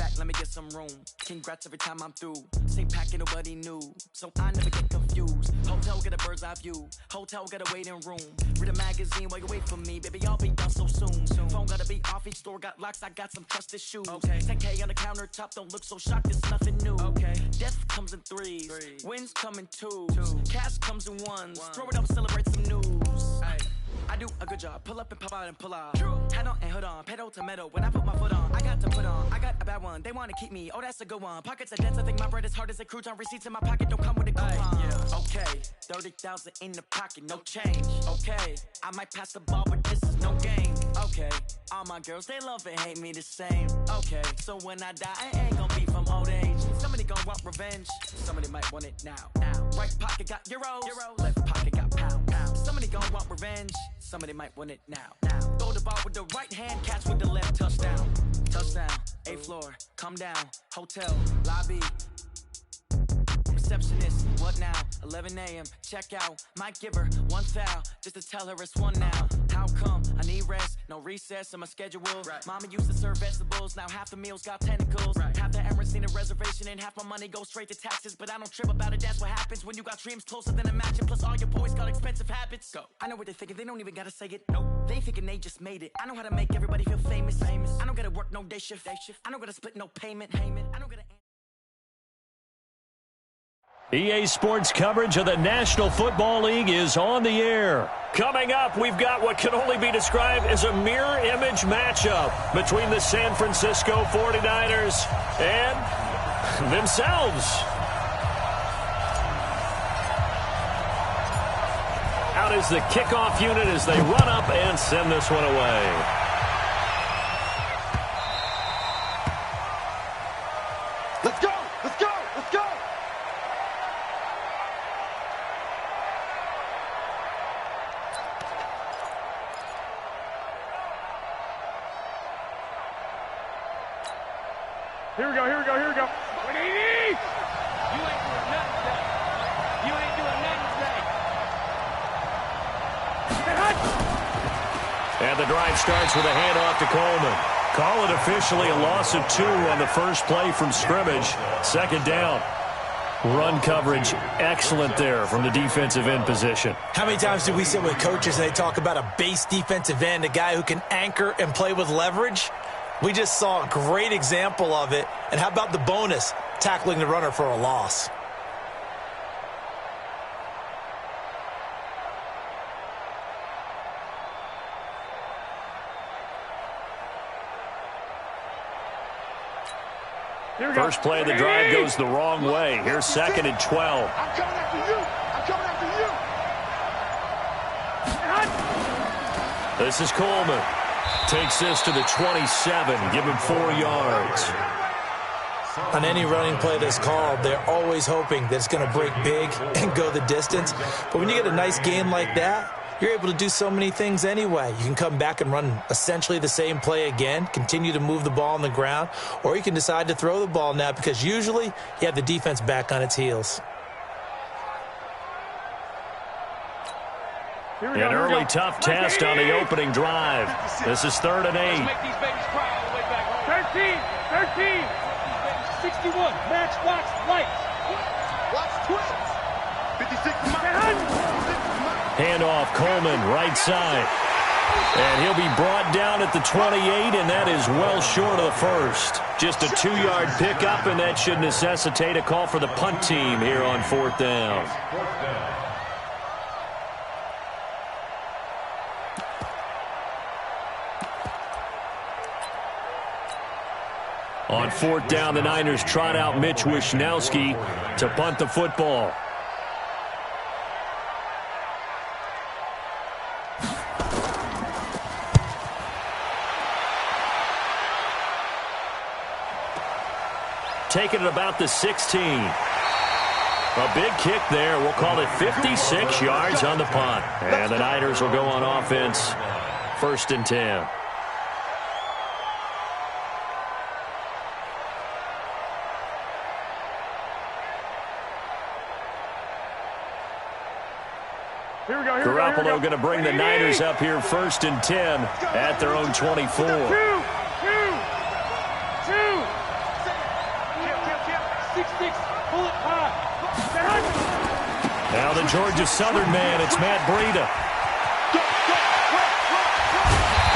back, let me get some room. Congrats every time I'm through. Same pack and nobody knew, so I never get confused. Hotel, get a bird's eye view. Hotel, get a waiting room. Read a magazine while you wait for me, baby, I'll be done so soon. Phone gotta be off, each store got locks, I got some trusted shoes. Okay. 10K on the countertop, don't look so shocked, it's nothing new. Okay. Death comes in threes, wins come in twos. Cash comes in ones, throw it up, celebrate some news. Ay. I do a good job, pull up and pop out and pull out. Head on and hood on, pedal to metal. When I put my foot on, I got to put on. I got a bad one, they wanna keep me, oh that's a good one. Pockets are dense, I think my bread is hard as a crouton. Receipts in my pocket don't come with a coupon. Yeah. Okay, 30,000 in the pocket, no change. Okay, I might pass the ball, but this is no game. Okay, all my girls, they love and hate me the same. Okay, so when I die, I ain't gonna be from old age. Somebody gonna want revenge, somebody might want it now. Right pocket got euros, left pocket got pounds. Somebody gonna want revenge, somebody might want it now. Throw the ball with the right hand, catch with the left, touchdown. Touchdown, 8th floor, come down, hotel, lobby. Receptionist, what now? 11 a.m., check out. Might give her one foul, just to tell her it's one now. How come? I need rest, no recess in my schedule. Mama used to serve vegetables, now half the meals got tentacles. Half the Emirates need a reservation and half my money goes straight to taxes. But I don't trip about it, that's what happens when you got dreams closer than a match. Plus all your boys got expensive habits. Go. I know what they're thinking, they don't even gotta say it. Nope. They thinking they just made it. I know how to make everybody feel famous. I don't gotta work no day shift. I don't gotta split no payment. I don't gotta... EA Sports coverage of the National Football League is on the air. Coming up, we've got what can only be described as a mirror image matchup between the San Francisco 49ers and themselves. Out is the kickoff unit as they run up and send this one away. Let's go! Let's go! Let's go! Here we go, here we go, here we go. 180! You ain't doing nothing today. You ain't doing nothing today. And the drive starts with a handoff to Coleman. Call it officially a loss of 2 on the first play from scrimmage. 2nd down. Run coverage, excellent there from the defensive end position. How many times do we sit with coaches and they talk about a base defensive end, a guy who can anchor and play with leverage? We just saw a great example of it. And how about the bonus, tackling the runner for a loss? First play of the drive goes the wrong way. Here's 2nd and 12. I'm coming after you! I'm coming after you! This is Coleman. Takes this to the 27. Give him 4 yards. On any running play that's called, they're always hoping that it's going to break big and go the distance. But when you get a nice gain like that, you're able to do so many things anyway. You can come back and run essentially the same play again, continue to move the ball on the ground, or you can decide to throw the ball now because usually you have the defense back on its heels. An early tough test on the opening drive. This is 3rd and 8. Make these babies cry all the way back. 13! 61, match, watch, lights. Watch twins! 56 Handoff, Coleman, right side. And he'll be brought down at the 28, and that is well short of the first. Just a 2-yard pickup, and that should necessitate a call for the punt team here on 4th down. On 4th down, the Niners trot out Mitch Wishnowski to punt the football. Taking it about the 16. A big kick there. We'll call it 56 yards on the punt. And the Niners will go on offense. 1st and 10. Garoppolo going to bring the Niners up here 1st and 10 at their own 24. 56. Pull it high. Now the Georgia Southern man, it's Matt Breida.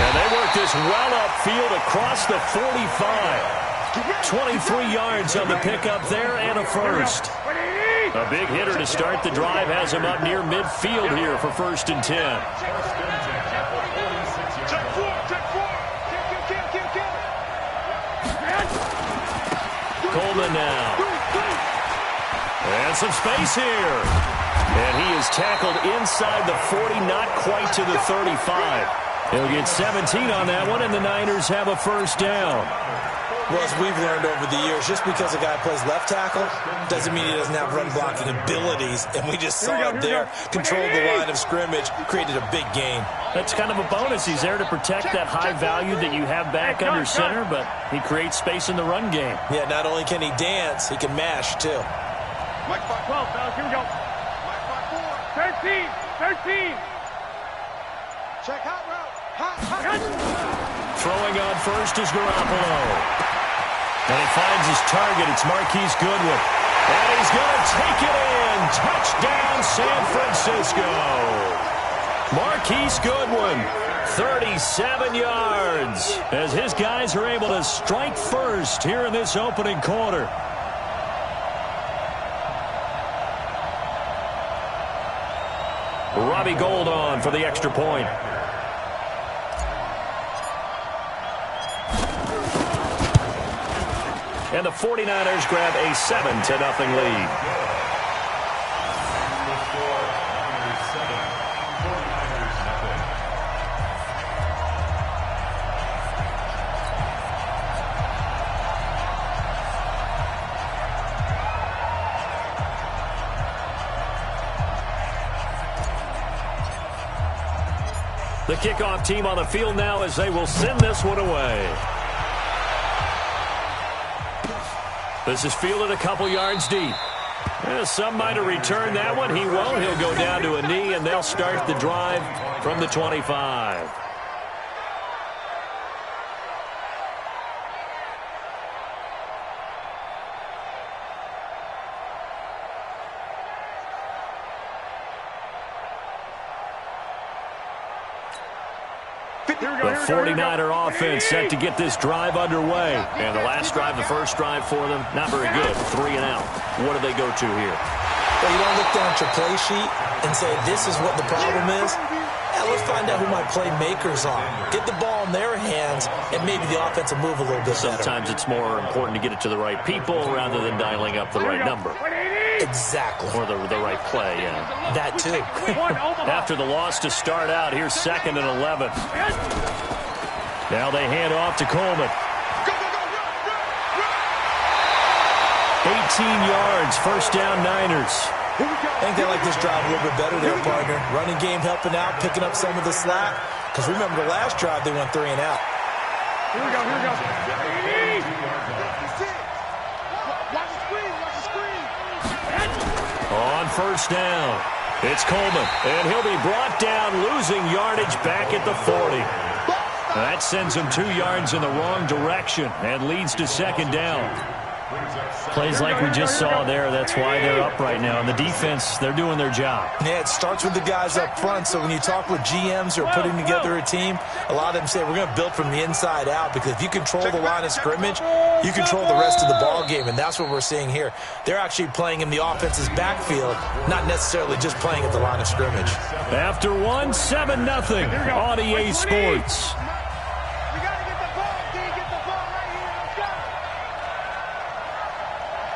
And they work this well upfield across the 45. 23 yards on the pickup there and a first. A big hitter to start the drive has him up near midfield here for 1st and 10. Coleman now. And some space here. And he is tackled inside the 40, not quite to the 35. He'll get 17 on that one, and the Niners have a first down. Well, as we've learned over the years, just because a guy plays left tackle doesn't mean he doesn't have run-blocking abilities. And we just saw it there. Controlled the line of scrimmage, created a big gain. That's kind of a bonus. He's there to protect that high value that you have back under center, but he creates space in the run game. Yeah, not only can he dance, he can mash, too. Mike 5-12, fellas. Here we go. Mike 5-4. 13. Check hot route. Hot. Throwing on first is Garoppolo. And he finds his target. It's Marquise Goodwin. And he's going to take it in. Touchdown, San Francisco. Marquise Goodwin, 37 yards, as his guys are able to strike first here in this opening quarter. Robbie Gould on for the extra point. And the 49ers grab a 7-0 lead. The kickoff team on the field now as they will send this one away. This is fielded a couple yards deep. Some might have returned that one. He won't. He'll go down to a knee, and they'll start the drive from the 25. The 49er offense set to get this drive underway. And the last drive, the first drive for them, not very good. 3 and out. What do they go to here? Well, you don't look down at your play sheet and say, this is what the problem is. Yeah, let's find out who my playmakers are. Get the ball in their hands, and maybe the offense will move a little bit better. Sometimes it's more important to get it to the right people rather than dialing up the right number. Exactly. Or the right play, yeah. That, too. After the loss to start out, here's 2nd and 11. Now they hand off to Coleman. 18 yards, first down Niners. I think they like this drive a little bit better there, partner. Running game helping out, picking up some of the slack. Because remember, the last drive, they went 3 and out. Here we go. Watch the screen. On first down, it's Coleman. And he'll be brought down, losing yardage back at the 40. That sends him 2 yards in the wrong direction and leads to 2nd down. Plays like we just saw there. That's why they're up right now. And the defense, they're doing their job. Yeah, it starts with the guys up front. So when you talk with GMs who are putting together a team, a lot of them say we're going to build from the inside out, because if you control the line of scrimmage, you control the rest of the ball game. And that's what we're seeing here. They're actually playing in the offense's backfield, not necessarily just playing at the line of scrimmage. After 7-0 on EA Sports.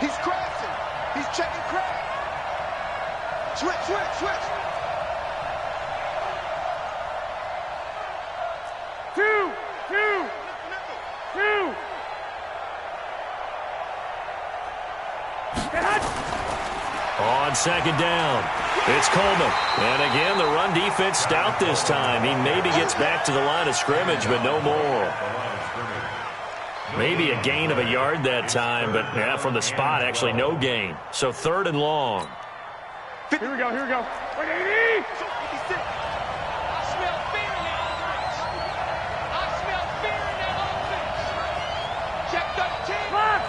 He's crashing. He's checking crack. Switch. Two. On 2nd down, it's Coleman. And again, the run defense stout this time. He maybe gets back to the line of scrimmage, but no more. Maybe a gain of a yard that time, but yeah, from the spot, actually no gain. So 3rd and long. Here we go. 180. I smell fear in that offense. Check 13. Lock.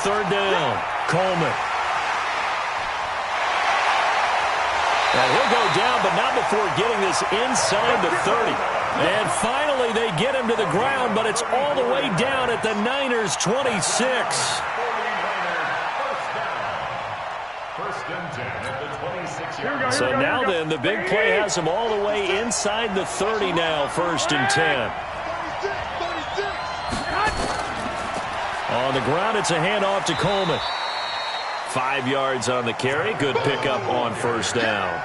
third down. Coleman. And he'll go down, but not before getting this inside the 30. And finally, they get him to the ground, but it's all the way down at the Niners' 26. So now then, the big play has him all the way inside the 30 now, 1st and 10. On the ground, it's a handoff to Coleman. 5 yards on the carry. Good pickup on 1st down.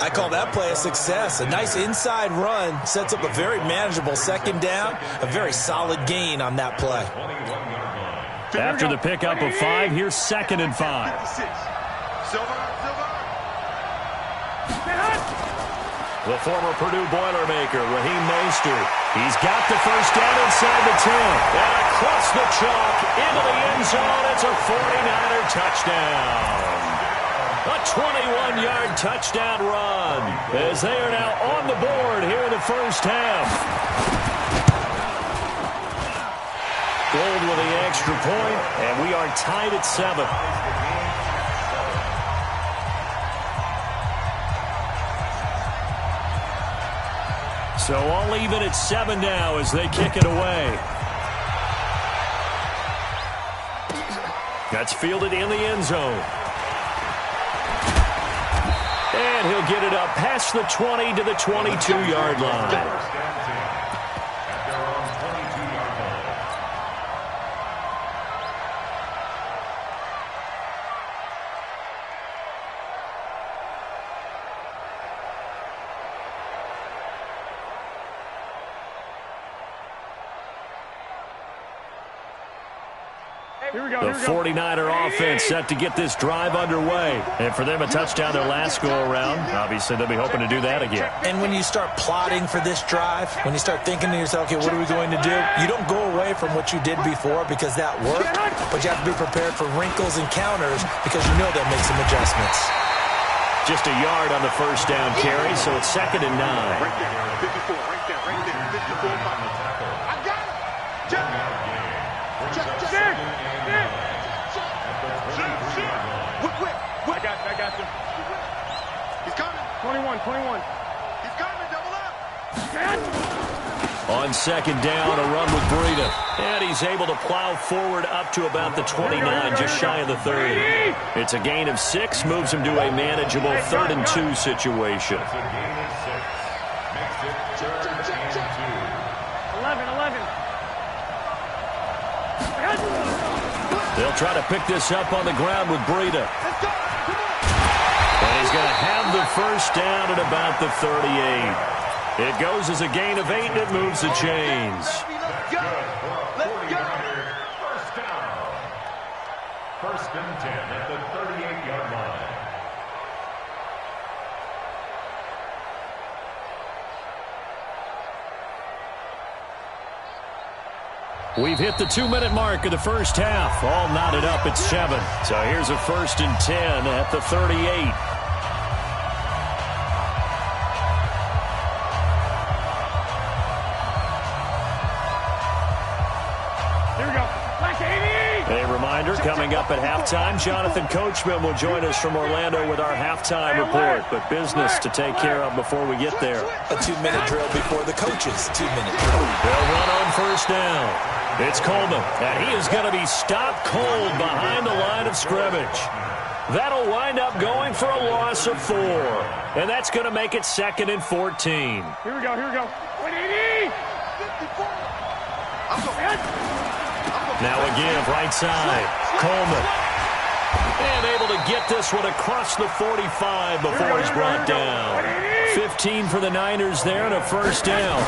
I call that play a success. A nice inside run sets up a very manageable 2nd down. A very solid gain on that play. After the pickup of 5, here's 2nd and 5. The former Purdue Boilermaker, Raheem Mostert. He's got the 1st down inside the 10. And across the chalk into the end zone. It's a 49er touchdown. A 21-yard touchdown run as they are now on the board here in the 1st half. Gold with the extra point, and we are tied at 7. So all even at 7 now as they kick it away. That's fielded in the end zone. And he'll get it up past the 20 to the 22-yard line. The 49er offense set to get this drive underway. And for them, a touchdown their last go-around. Obviously, they'll be hoping to do that again. And when you start plotting for this drive, when you start thinking to yourself, okay, what are we going to do? You don't go away from what you did before because that worked, but you have to be prepared for wrinkles and counters because you know they'll make some adjustments. Just a yard on the 1st down carry, so it's 2nd and 9. Right there, 54, right there, 54. I got it. Check. I got you. He's coming. 21. He's coming. Double up. On 2nd down, a run with Breida. And he's able to plow forward up to about the 29, just shy of the 30. It's a gain of 6, moves him to a manageable 3rd and 2 situation. It's a gain of 6. Makes it 3rd and 2. 11. They'll try to pick this up on the ground with Breida. And he's going to have the 1st down at about the 38. It goes as a gain of 8, and it moves the chains. That's good for a 49er 1st down. 1st and 10 at the 38-yard line. We've hit the 2-minute mark of the 1st half. All knotted up at 7. So here's a 1st and 10 at the 38. A reminder, coming up at halftime, Jonathan Coachman will join us from Orlando with our halftime report. But business to take care of before we get there. A 2-minute drill before the coaches' 2-minute drill. They'll run on 1st down. It's Coleman, and he is going to be stopped cold behind the line of scrimmage. That'll wind up going for a loss of 4. And that's going to make it 2nd and 14. Here we go. 180. 54. I'm going. Now again, right side, Coleman. And able to get this one across the 45 before he's brought down. 15 for the Niners there and a 1st down.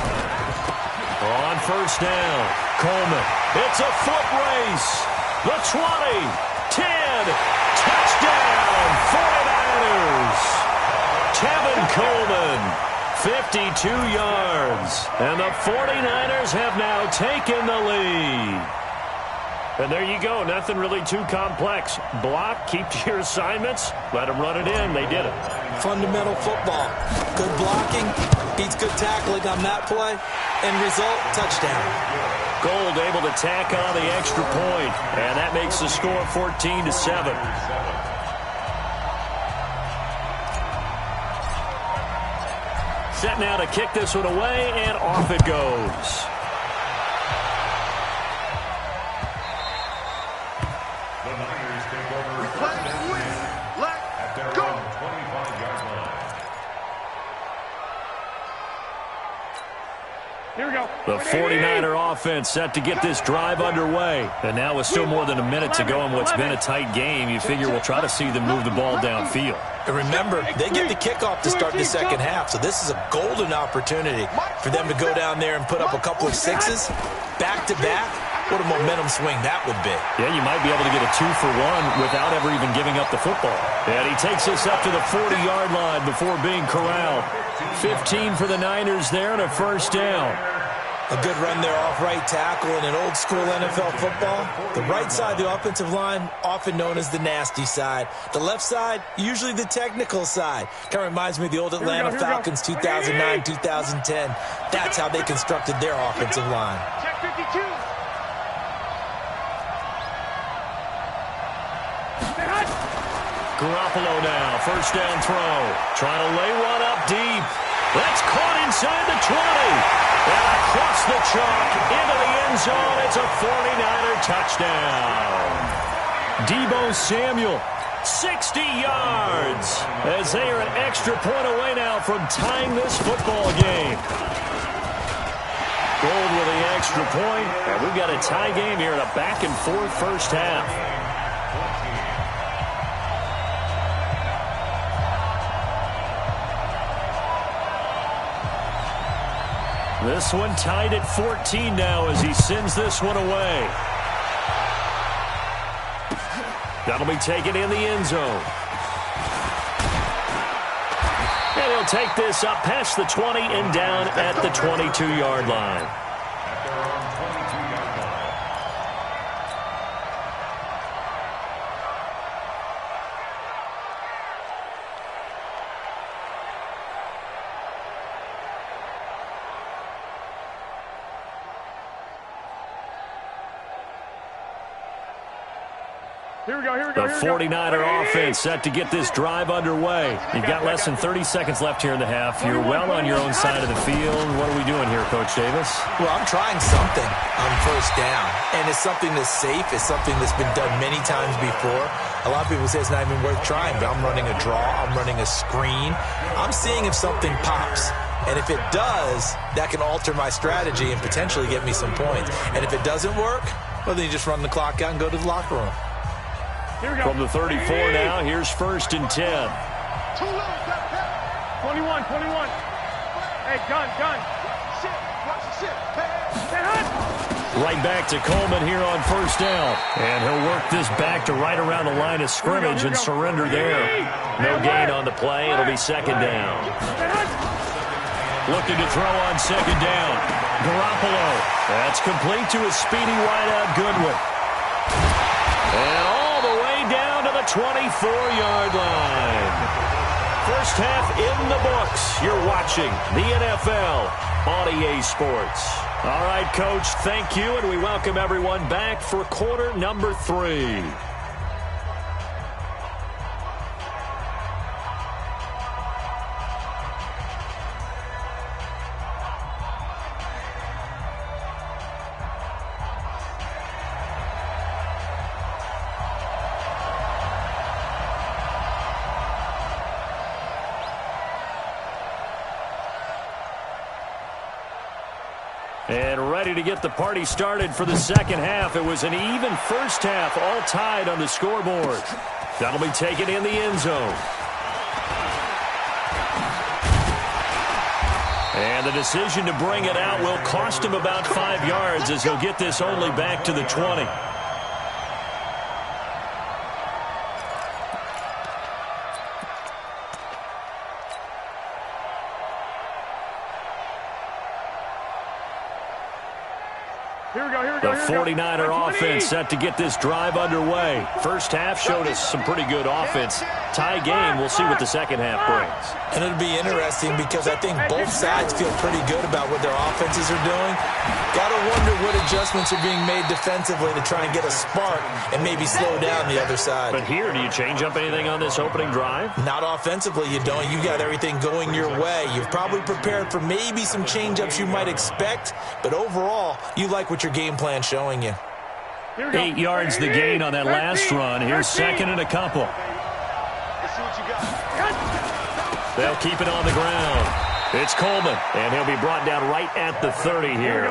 On 1st down, Coleman. It's a foot race. The 20, 10, touchdown, 49ers. Tevin Coleman, 52 yards. And the 49ers have now taken the lead. And there you go. Nothing really too complex. Block, keep to your assignments, let them run it in. They did it. Fundamental football. Good blocking, beats good tackling on that play. End result, touchdown. Gold able to tack on the extra point, and that makes the score 14-7. Set now to kick this one away, and off it goes. The Niners take over first and 10 at their own 25-yard line. Here we go. The 49er offense set to get this drive underway. And now with still more than a minute to go in what's been a tight game, you figure we'll try to see them move the ball downfield. And remember, they get the kickoff to start the second half, so this is a golden opportunity for them to go down there and put up a couple of sixes back-to-back. What a momentum swing that would be. Yeah, you might be able to get a 2-for-1 without ever even giving up the football. And he takes us up to the 40-yard line before being corralled. 15 for the Niners there and a first down. A good run there off right tackle in an old-school NFL football. The right side, the offensive line, often known as the nasty side. The left side, usually the technical side. Kind of reminds me of the old Atlanta Falcons 2009, 2010. That's how they constructed their offensive line. Check 52. Garoppolo now, first down throw. Trying to lay one up deep. That's caught inside the 20. And across the chalk into the end zone. It's a 49er touchdown. Deebo Samuel, 60 yards. As they are an extra point away now from tying this football game. Gold with the extra point. And we've got a tie game here in a back-and-forth first half. This one tied at 14 now as he sends this one away. That'll be taken in the end zone. And he'll take this up past the 20 and down at the 22-yard line. At their own 22-yard line. Here we go, here we go. The 49er offense set to get this drive underway. You've got less than 30 seconds left here in the half. You're well on your own side of the field. What are we doing here, Coach Davis? Well, I'm trying something on first down, and it's something that's safe. It's something that's been done many times before. A lot of people say it's not even worth trying, but I'm running a draw. I'm running a screen. I'm seeing if something pops. And if it does, that can alter my strategy and potentially get me some points. And if it doesn't work, well, then you just run the clock out and go to the locker room. From the 34 now, here's first and 10. 21, 21. Hey, gun. Shit, watch the shit. Right back to Coleman here on first down. And he'll work this back to right around the line of scrimmage and surrender there. No gain on the play. It'll be second down. Looking to throw on second down. Garoppolo. That's complete to his speedy wideout Goodwin. And all the way down to the 24-yard line. First half in the books. You're watching the NFL on EA Sports. All right, Coach, thank you, and we welcome everyone back for quarter number 3. And ready to get the party started for the second half. It was an even first half, all tied on the scoreboard. That'll be taken in the end zone. And the decision to bring it out will cost him about 5 yards as he'll get this only back to the 20. The 49er offense set to get this drive underway. First half showed us some pretty good offense. Tie game, we'll see what the second half brings. And it'll be interesting because I think both sides feel pretty good about what their offenses are doing. Got to wonder what adjustments are being made defensively to try and get a spark and maybe slow down the other side. But here, do you change up anything on this opening drive? Not offensively, you don't. You got everything going your way. You've probably prepared for maybe some change-ups you might expect, but overall, you like what your game plan's showing you. 8 yards the gain on that last run. Here's second and a couple. They'll keep it on the ground. It's Coleman, and he'll be brought down right at the 30 here.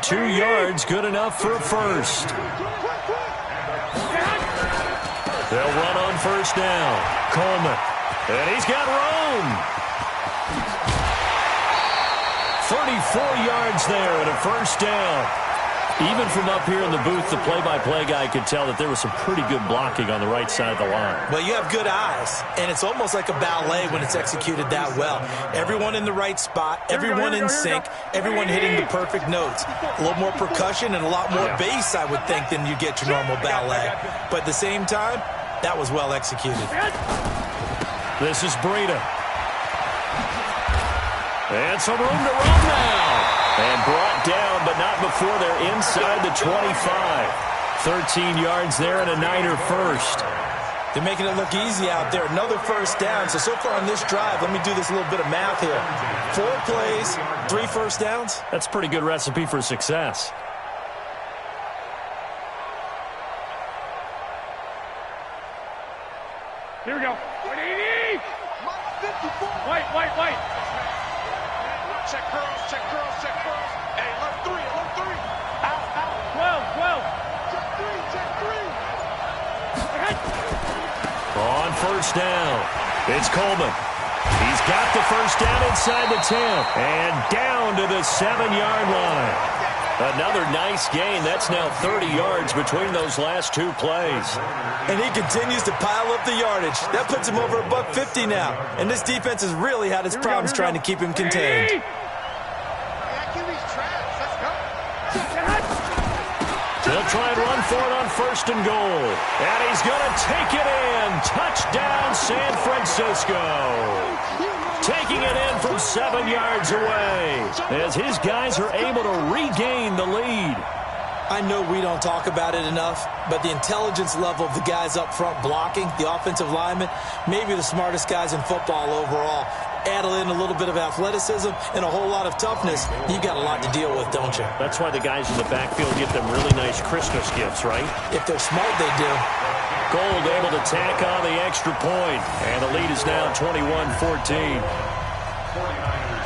2 yards, good enough for a first. They'll run on first down. Coleman, and he's got room. 34 yards there and a first down. Even from up here in the booth, the play-by-play guy could tell that there was some pretty good blocking on the right side of the line. Well, you have good eyes, and it's almost like a ballet when it's executed that well. Everyone in the right spot, everyone in sync, everyone hitting the perfect notes. A little more percussion and a lot more bass, I would think, than you get your normal ballet. But at the same time, that was well executed. This is Breida. And some room to run now. And brought down, but not before they're inside the 25. 13 yards there and a Niner first. They're making it look easy out there. Another first down. So far on this drive, let me do this little bit of math here. 4 plays, 3 first downs. That's a pretty good recipe for success. Here we go. White. Check curls, check curls, check curls. Hey, left 3. Out. 12. Check 3. On first down, it's Coleman. He's got the first down inside the 10 and down to the 7-yard line. Another nice gain. That's now 30 yards between those last 2 plays. And he continues to pile up the yardage. That puts him over $150 now. And this defense has really had its problems trying to keep him contained. They'll try and run for it on first and goal. And he's going to take it in. Touchdown, San Francisco. Taking it in from 7 yards away as his guys are able to regain the lead. I know we don't talk about it enough, but the intelligence level of the guys up front blocking, the offensive linemen, maybe the smartest guys in football overall. Add in a little bit of athleticism and a whole lot of toughness, you've got a lot to deal with, don't you? That's why the guys in the backfield get them really nice Christmas gifts, right? If they're smart, they do. Gold able to tack on the extra point, and the lead is now 21-14. 49ers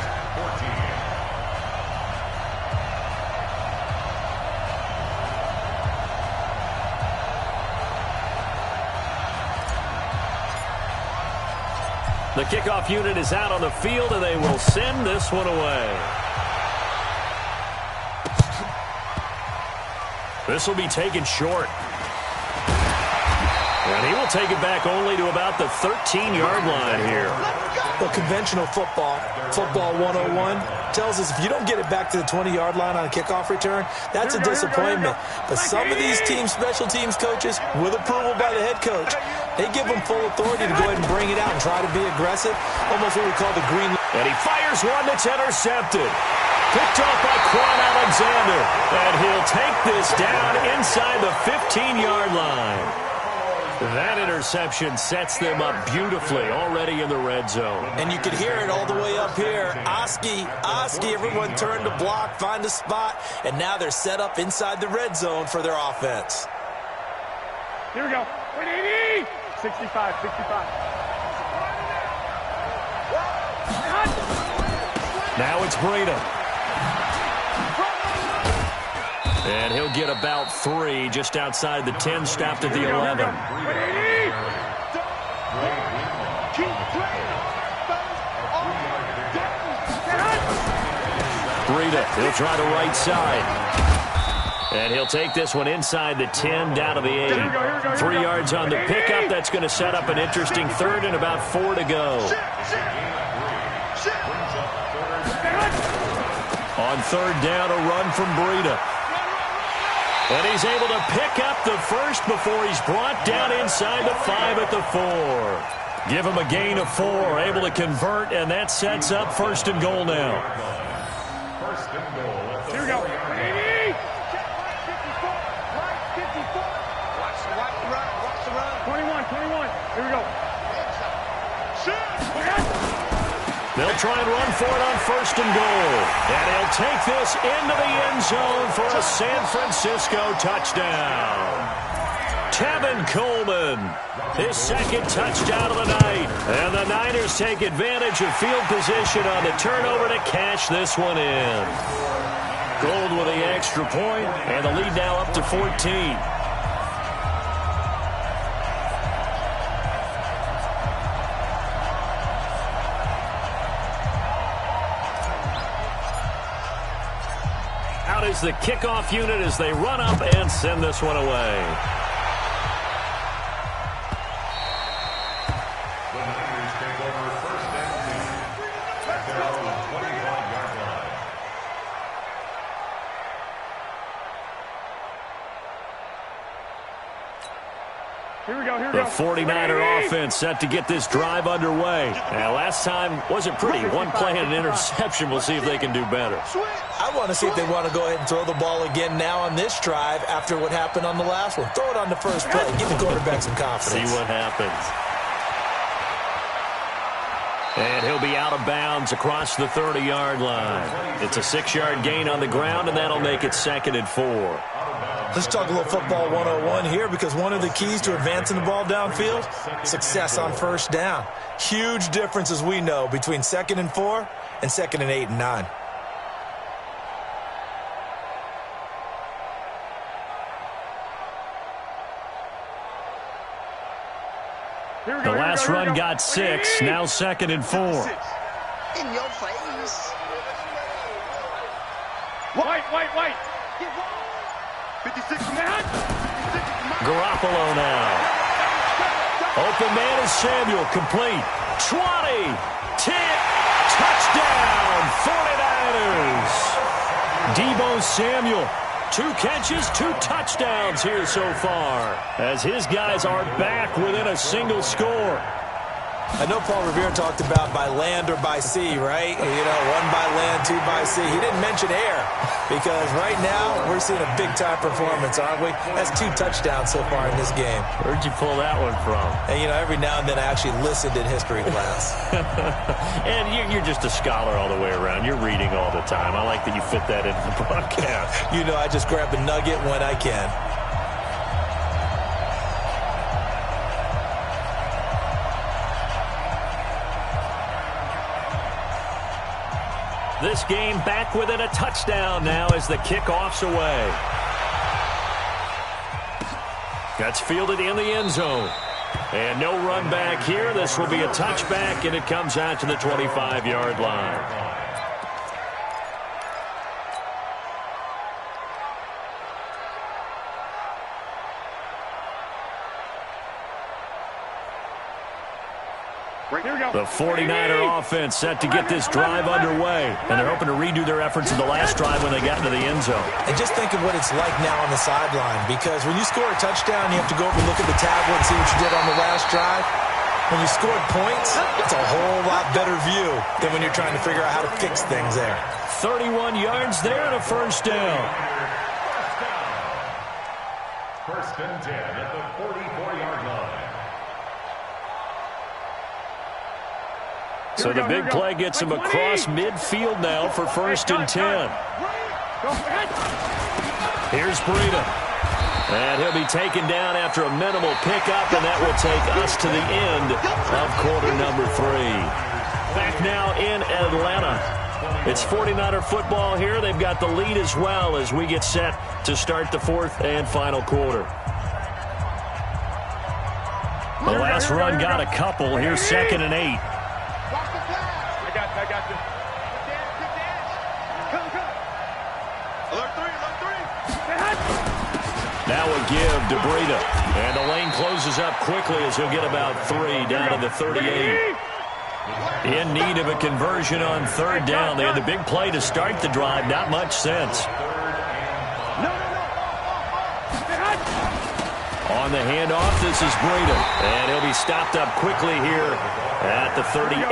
14. The kickoff unit is out on the field, and they will send this one away. This will be taken short. And he will take it back only to about the 13-yard line here. Well, conventional football 101, tells us if you don't get it back to the 20-yard line on a kickoff return, that's a disappointment. But some of these special teams coaches, with approval by the head coach, they give them full authority to go ahead and bring it out and try to be aggressive, almost what we call the green. And he fires one that's intercepted. Picked off by Quan Alexander. And he'll take this down inside the 15-yard line. That interception sets them up beautifully already in the red zone. And you can hear it all the way up here. Oski, everyone turned to block, find a spot, and now they're set up inside the red zone for their offense. Here we go. 65. Now it's Breida. And he'll get about 3 just outside the 10, stopped at the 11. Breida, he'll try the right side. And he'll take this one inside the 10, down to the 8. 3 yards on the pickup. That's going to set up an interesting third and about 4 to go. On third down, a run from Breida. And he's able to pick up the first before he's brought down inside the 5 at the 4. Give him a gain of 4, able to convert, and that sets up 1st and goal now. First and goal. Here we go. Baby! Watch the run. Watch the run. 21. Here we go. They'll try and run for it on 1st and goal. And he'll take this into the end zone for a San Francisco touchdown. Tevin Coleman, his 2nd touchdown of the night. And the Niners take advantage of field position on the turnover to cash this one in. Gold with the extra point, and the lead now up to 14. Out is the kickoff unit as they run up and send this one away. The Niners take over 1st and 10 at their own 25-yard line. Here we go. The 49er offense set to get this drive underway. Now, last time wasn't pretty. One play and an interception. We'll see if they can do better. I want to see if they want to go ahead and throw the ball again now on this drive after what happened on the last one. Throw it on the first play. Give the quarterback some confidence. See what happens. And he'll be out of bounds across the 30-yard line. It's a 6-yard gain on the ground, and that'll make it 2nd and 4. Let's talk a little football 101 here, because one of the keys to advancing the ball downfield, success on 1st down. Huge difference, as we know, between 2nd and 4 and 2nd and 8 and 9. The last run got 6, now 2nd and 4. In your face. White. 56. Garoppolo now. Open man is Samuel, complete. 20, 10, touchdown, 49ers. Deebo Samuel, 2 catches, 2 touchdowns here so far, as his guys are back within a single score. I know Paul Revere talked about by land or by sea, right? You know, 1 by land, 2 by sea. He didn't mention air, because right now we're seeing a big-time performance, aren't we? That's 2 touchdowns so far in this game. Where'd you pull that one from? And, you know, every now and then I actually listened in history class. And you're just a scholar all the way around. You're reading all the time. I like that you fit that into the broadcast. You know, I just grab a nugget when I can. This game back within a touchdown now as the kickoff's away. That's fielded in the end zone. And no run back here. This will be a touchback, and it comes out to the 25-yard line. The 49er offense set to get this drive underway, and they're hoping to redo their efforts in the last drive when they got into the end zone. And just think of what it's like now on the sideline, because when you score a touchdown, you have to go over and look at the tablet and see what you did on the last drive. When you scored points, it's a whole lot better view than when you're trying to figure out how to fix things there. 31 yards there and a 1st down. 1st and 10 at the 44-yard line. So the big play gets him across midfield now for 1st and 10. Here's Breida. And he'll be taken down after a minimal pickup, and that will take us to the end of quarter number 3. Back now in Atlanta. It's 49er football here. They've got the lead as well as we get set to start the 4th and final quarter. The last run got a couple. Here's 2nd and 8. I got you. Come. Alert 3. Now a give to Breida. And the lane closes up quickly as he'll get about 3 down to the 38. In need of a conversion on 3rd down. They had the big play to start the drive. Not much sense. On the handoff, this is Breida. And he'll be stopped up quickly here at the 38.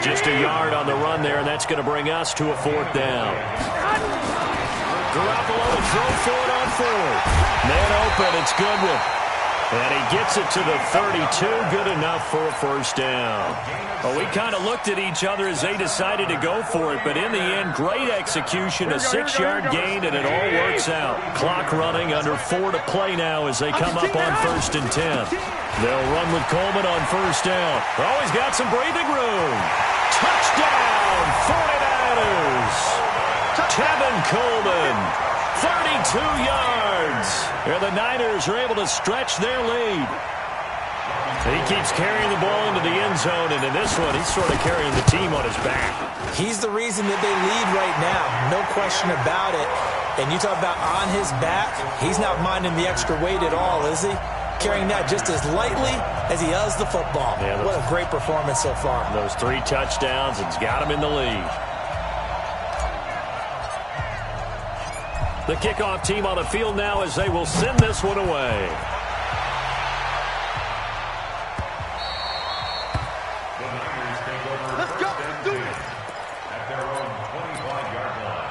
Just a yard on the run there, and that's going to bring us to a 4th down. Garoppolo to throw for it on 4th. Man open, it's Goodwin. And he gets it to the 32, good enough for a 1st down. Well, we kind of looked at each other as they decided to go for it, but in the end, great execution, a 6-yard gain, and it all works out. Clock running, under 4 to play now as they come up on 1st and 10. They'll run with Coleman on 1st down. Oh, he's got some breathing room. Touchdown, 49ers. Tevin Coleman, 32 yards. And the Niners are able to stretch their lead. He keeps carrying the ball into the end zone, and in this one, he's sort of carrying the team on his back. He's the reason that they lead right now, no question about it. And you talk about on his back, he's not minding the extra weight at all, is he? Carrying that just as lightly as he does the football. Yeah, what a great performance so far. Those 3 touchdowns, it's got him in the lead. The kickoff team on the field now as they will send this one away. Let's go. Do it. At their own 25-yard line.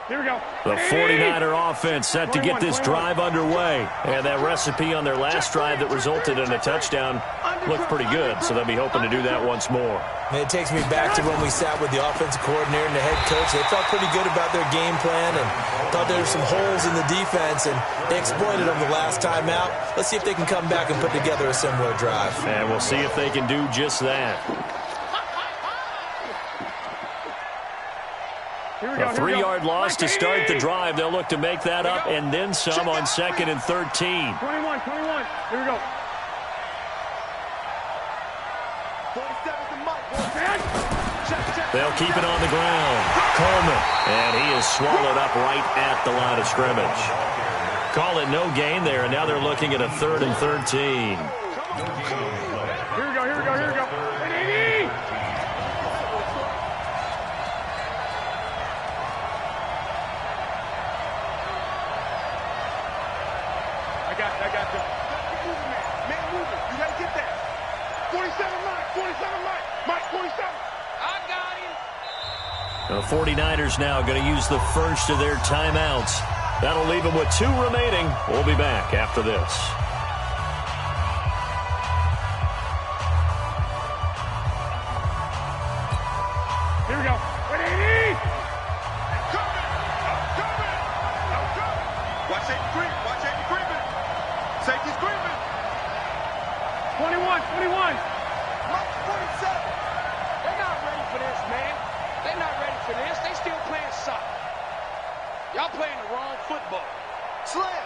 Here we go. The 49er offense set to get this drive underway. And that recipe on their last drive that resulted in a touchdown looked pretty good, so they'll be hoping to do that once more. And it takes me back to when we sat with the offensive coordinator and the head coach. They felt pretty good about their game plan and thought there were some holes in the defense, and they exploited them the last time out. Let's see if they can come back and put together a similar drive. And we'll see if they can do just that. A 3-yard loss to start the drive. They'll look to make that up and then some on 2nd and 13. 21. Here we go. 47's the mic, boy. They'll keep it on the ground. Coleman. And he is swallowed up right at the line of scrimmage. Call it no gain there, and now they're looking at a 3rd and 13. Here we go. I got you. Man moving. You got to get that. 47 Mike, 47. I got him. The 49ers now going to use the first of their timeouts. That'll leave them with 2 remaining. We'll be back after this. Here we go. Watch safety creeping. Safety's creeping. 21. Mike's 47. They're not ready for this, man. They're not ready for this. They still playing soccer. Y'all playing the wrong football. Slam.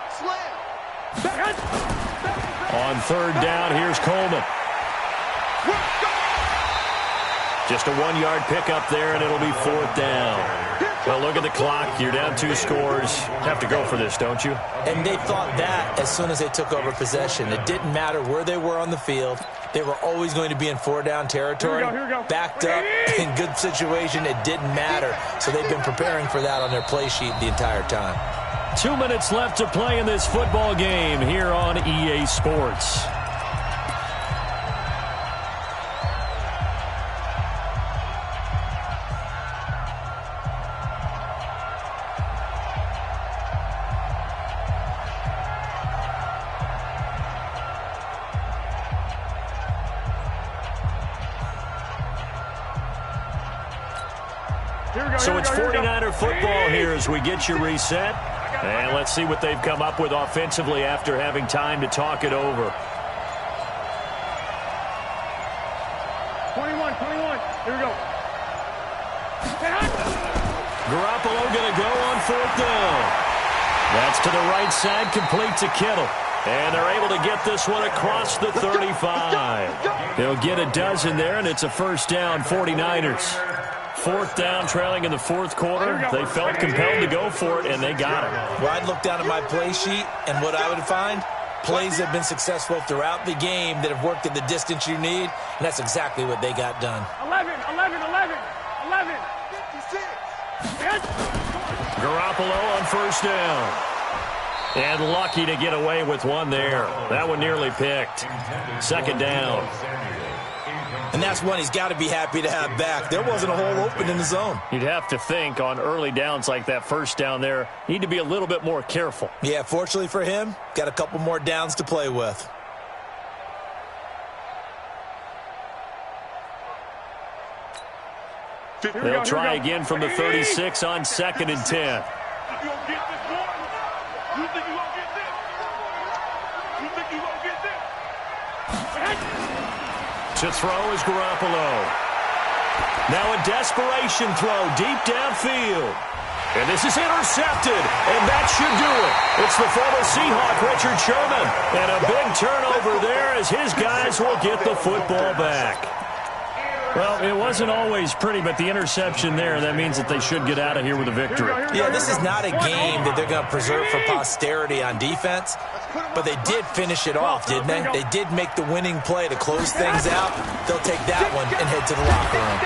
On 3rd down, here's Coleman. Just a 1-yard pickup there, and it'll be 4th down. Well, look at the clock. You're down 2 scores. Have to go for this, don't you? And they thought that as soon as they took over possession. It didn't matter where they were on the field. They were always going to be in 4-down territory. Here we go. Backed up, in good situation. It didn't matter. So they've been preparing for that on their play sheet the entire time. 2 minutes left to play in this football game here on EA Sports. So it's 49er football here as we get you reset. And let's see what they've come up with offensively after having time to talk it over. 21. Here we go. Garoppolo going to go on 4th down. That's to the right side, complete to Kittle. And they're able to get this one across the 35. They'll get a dozen there, and it's a 1st down, 49ers. 4th down, trailing in the 4th quarter. They felt compelled to go for it, and they got it. Well, I'd look down at my play sheet, and what I would find, Plays have been successful throughout the game that have worked in the distance you need, and that's exactly what they got done. 11. 56. Garoppolo on first down. And lucky to get away with one there. That one nearly picked. Second down. And that's one he's got to be happy to have back. There wasn't a hole open in the zone. You'd have to think on early downs like that first down there, need to be a little bit more careful. Yeah, fortunately for him, got a couple more downs to play with. They'll try again from the 36 on 2nd and 10. To throw is Garoppolo. Now a desperation throw deep downfield. And this is intercepted, and that should do it. It's the former Seahawk, Richard Sherman. And a big turnover there as his guys will get the football back. Well, it wasn't always pretty, but the interception there, that means that they should get out of here with a victory. Yeah, this is not a game that they're going to preserve for posterity on defense, but they did finish it off, didn't they? They did make the winning play to close things out. They'll take that one and head to the locker room.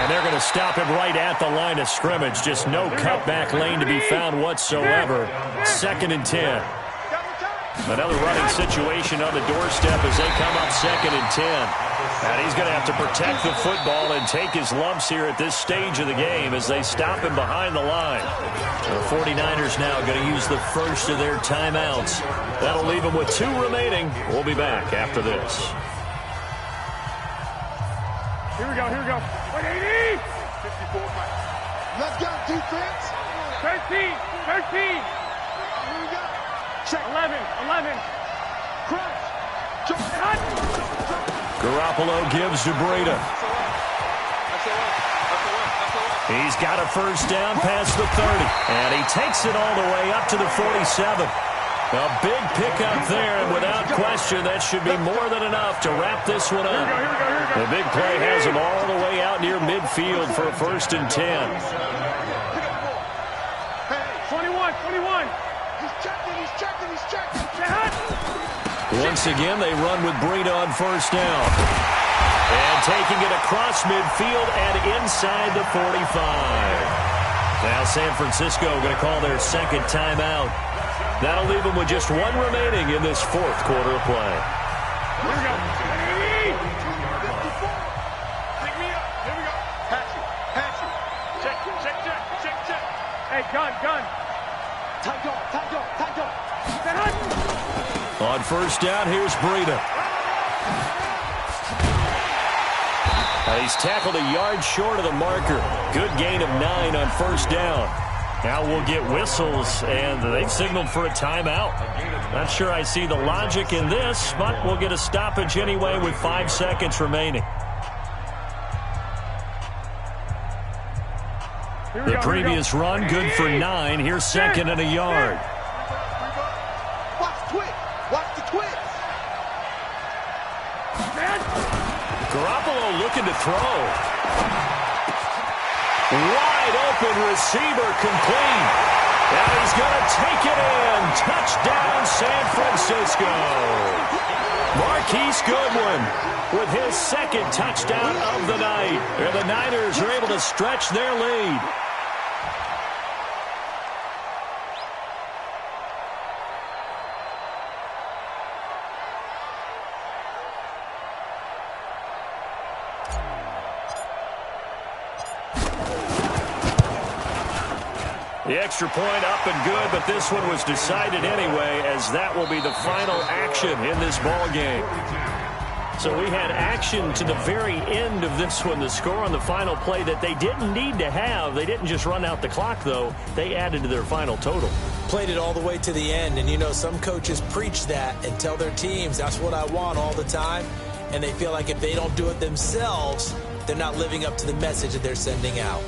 And they're going to stop him right at the line of scrimmage. Just no cutback lane to be found whatsoever. 2nd and 10. Another running situation on the doorstep as they come up 2nd and 10. And he's going to have to protect the football and take his lumps here at this stage of the game as they stop him behind the line. The 49ers now going to use the first of their timeouts. That'll leave them with 2 remaining. We'll be back after this. Here we go. 180. 54. Let's go, defense. 13. Here we go. Check. 11. Crunch. Garoppolo gives to Breida. He's got a first down past the 30. And he takes it all the way up to the 47. A big pickup there, and without question, that should be more than enough to wrap this one up. The big play has him all the way out near midfield for a 1st and 10. 21. He's checking. Once again, they run with Breida on first down. And taking it across midfield and inside the 45. Now San Francisco going to call their second timeout. That'll leave them with just 1 remaining in this 4th quarter of play. Here we go. 54. Pick me up. Here we go. Patch you. Check. Hey, gun. Tight dog. On first down, here's Breida. He's tackled a yard short of the marker. Good gain of 9 on first down. Now we'll get whistles, and they've signaled for a timeout. Not sure I see the logic in this, but we'll get a stoppage anyway with 5 seconds remaining. The previous run, good for 9. Here's 2nd and a yard. Watch the twist. Garoppolo looking to throw. Wide open receiver complete. And he's going to take it in. Touchdown, San Francisco. Marquise Goodwin with his 2nd touchdown of the night. And the Niners are able to stretch their lead. The extra point up and good, but this one was decided anyway, as that will be the final action in this ball game. So we had action to the very end of this one, the score on the final play that they didn't need to have. They didn't just run out the clock, though. They added to their final total. Played it all the way to the end, and you know, some coaches preach that and tell their teams, that's what I want all the time, and they feel like if they don't do it themselves, they're not living up to the message that they're sending out.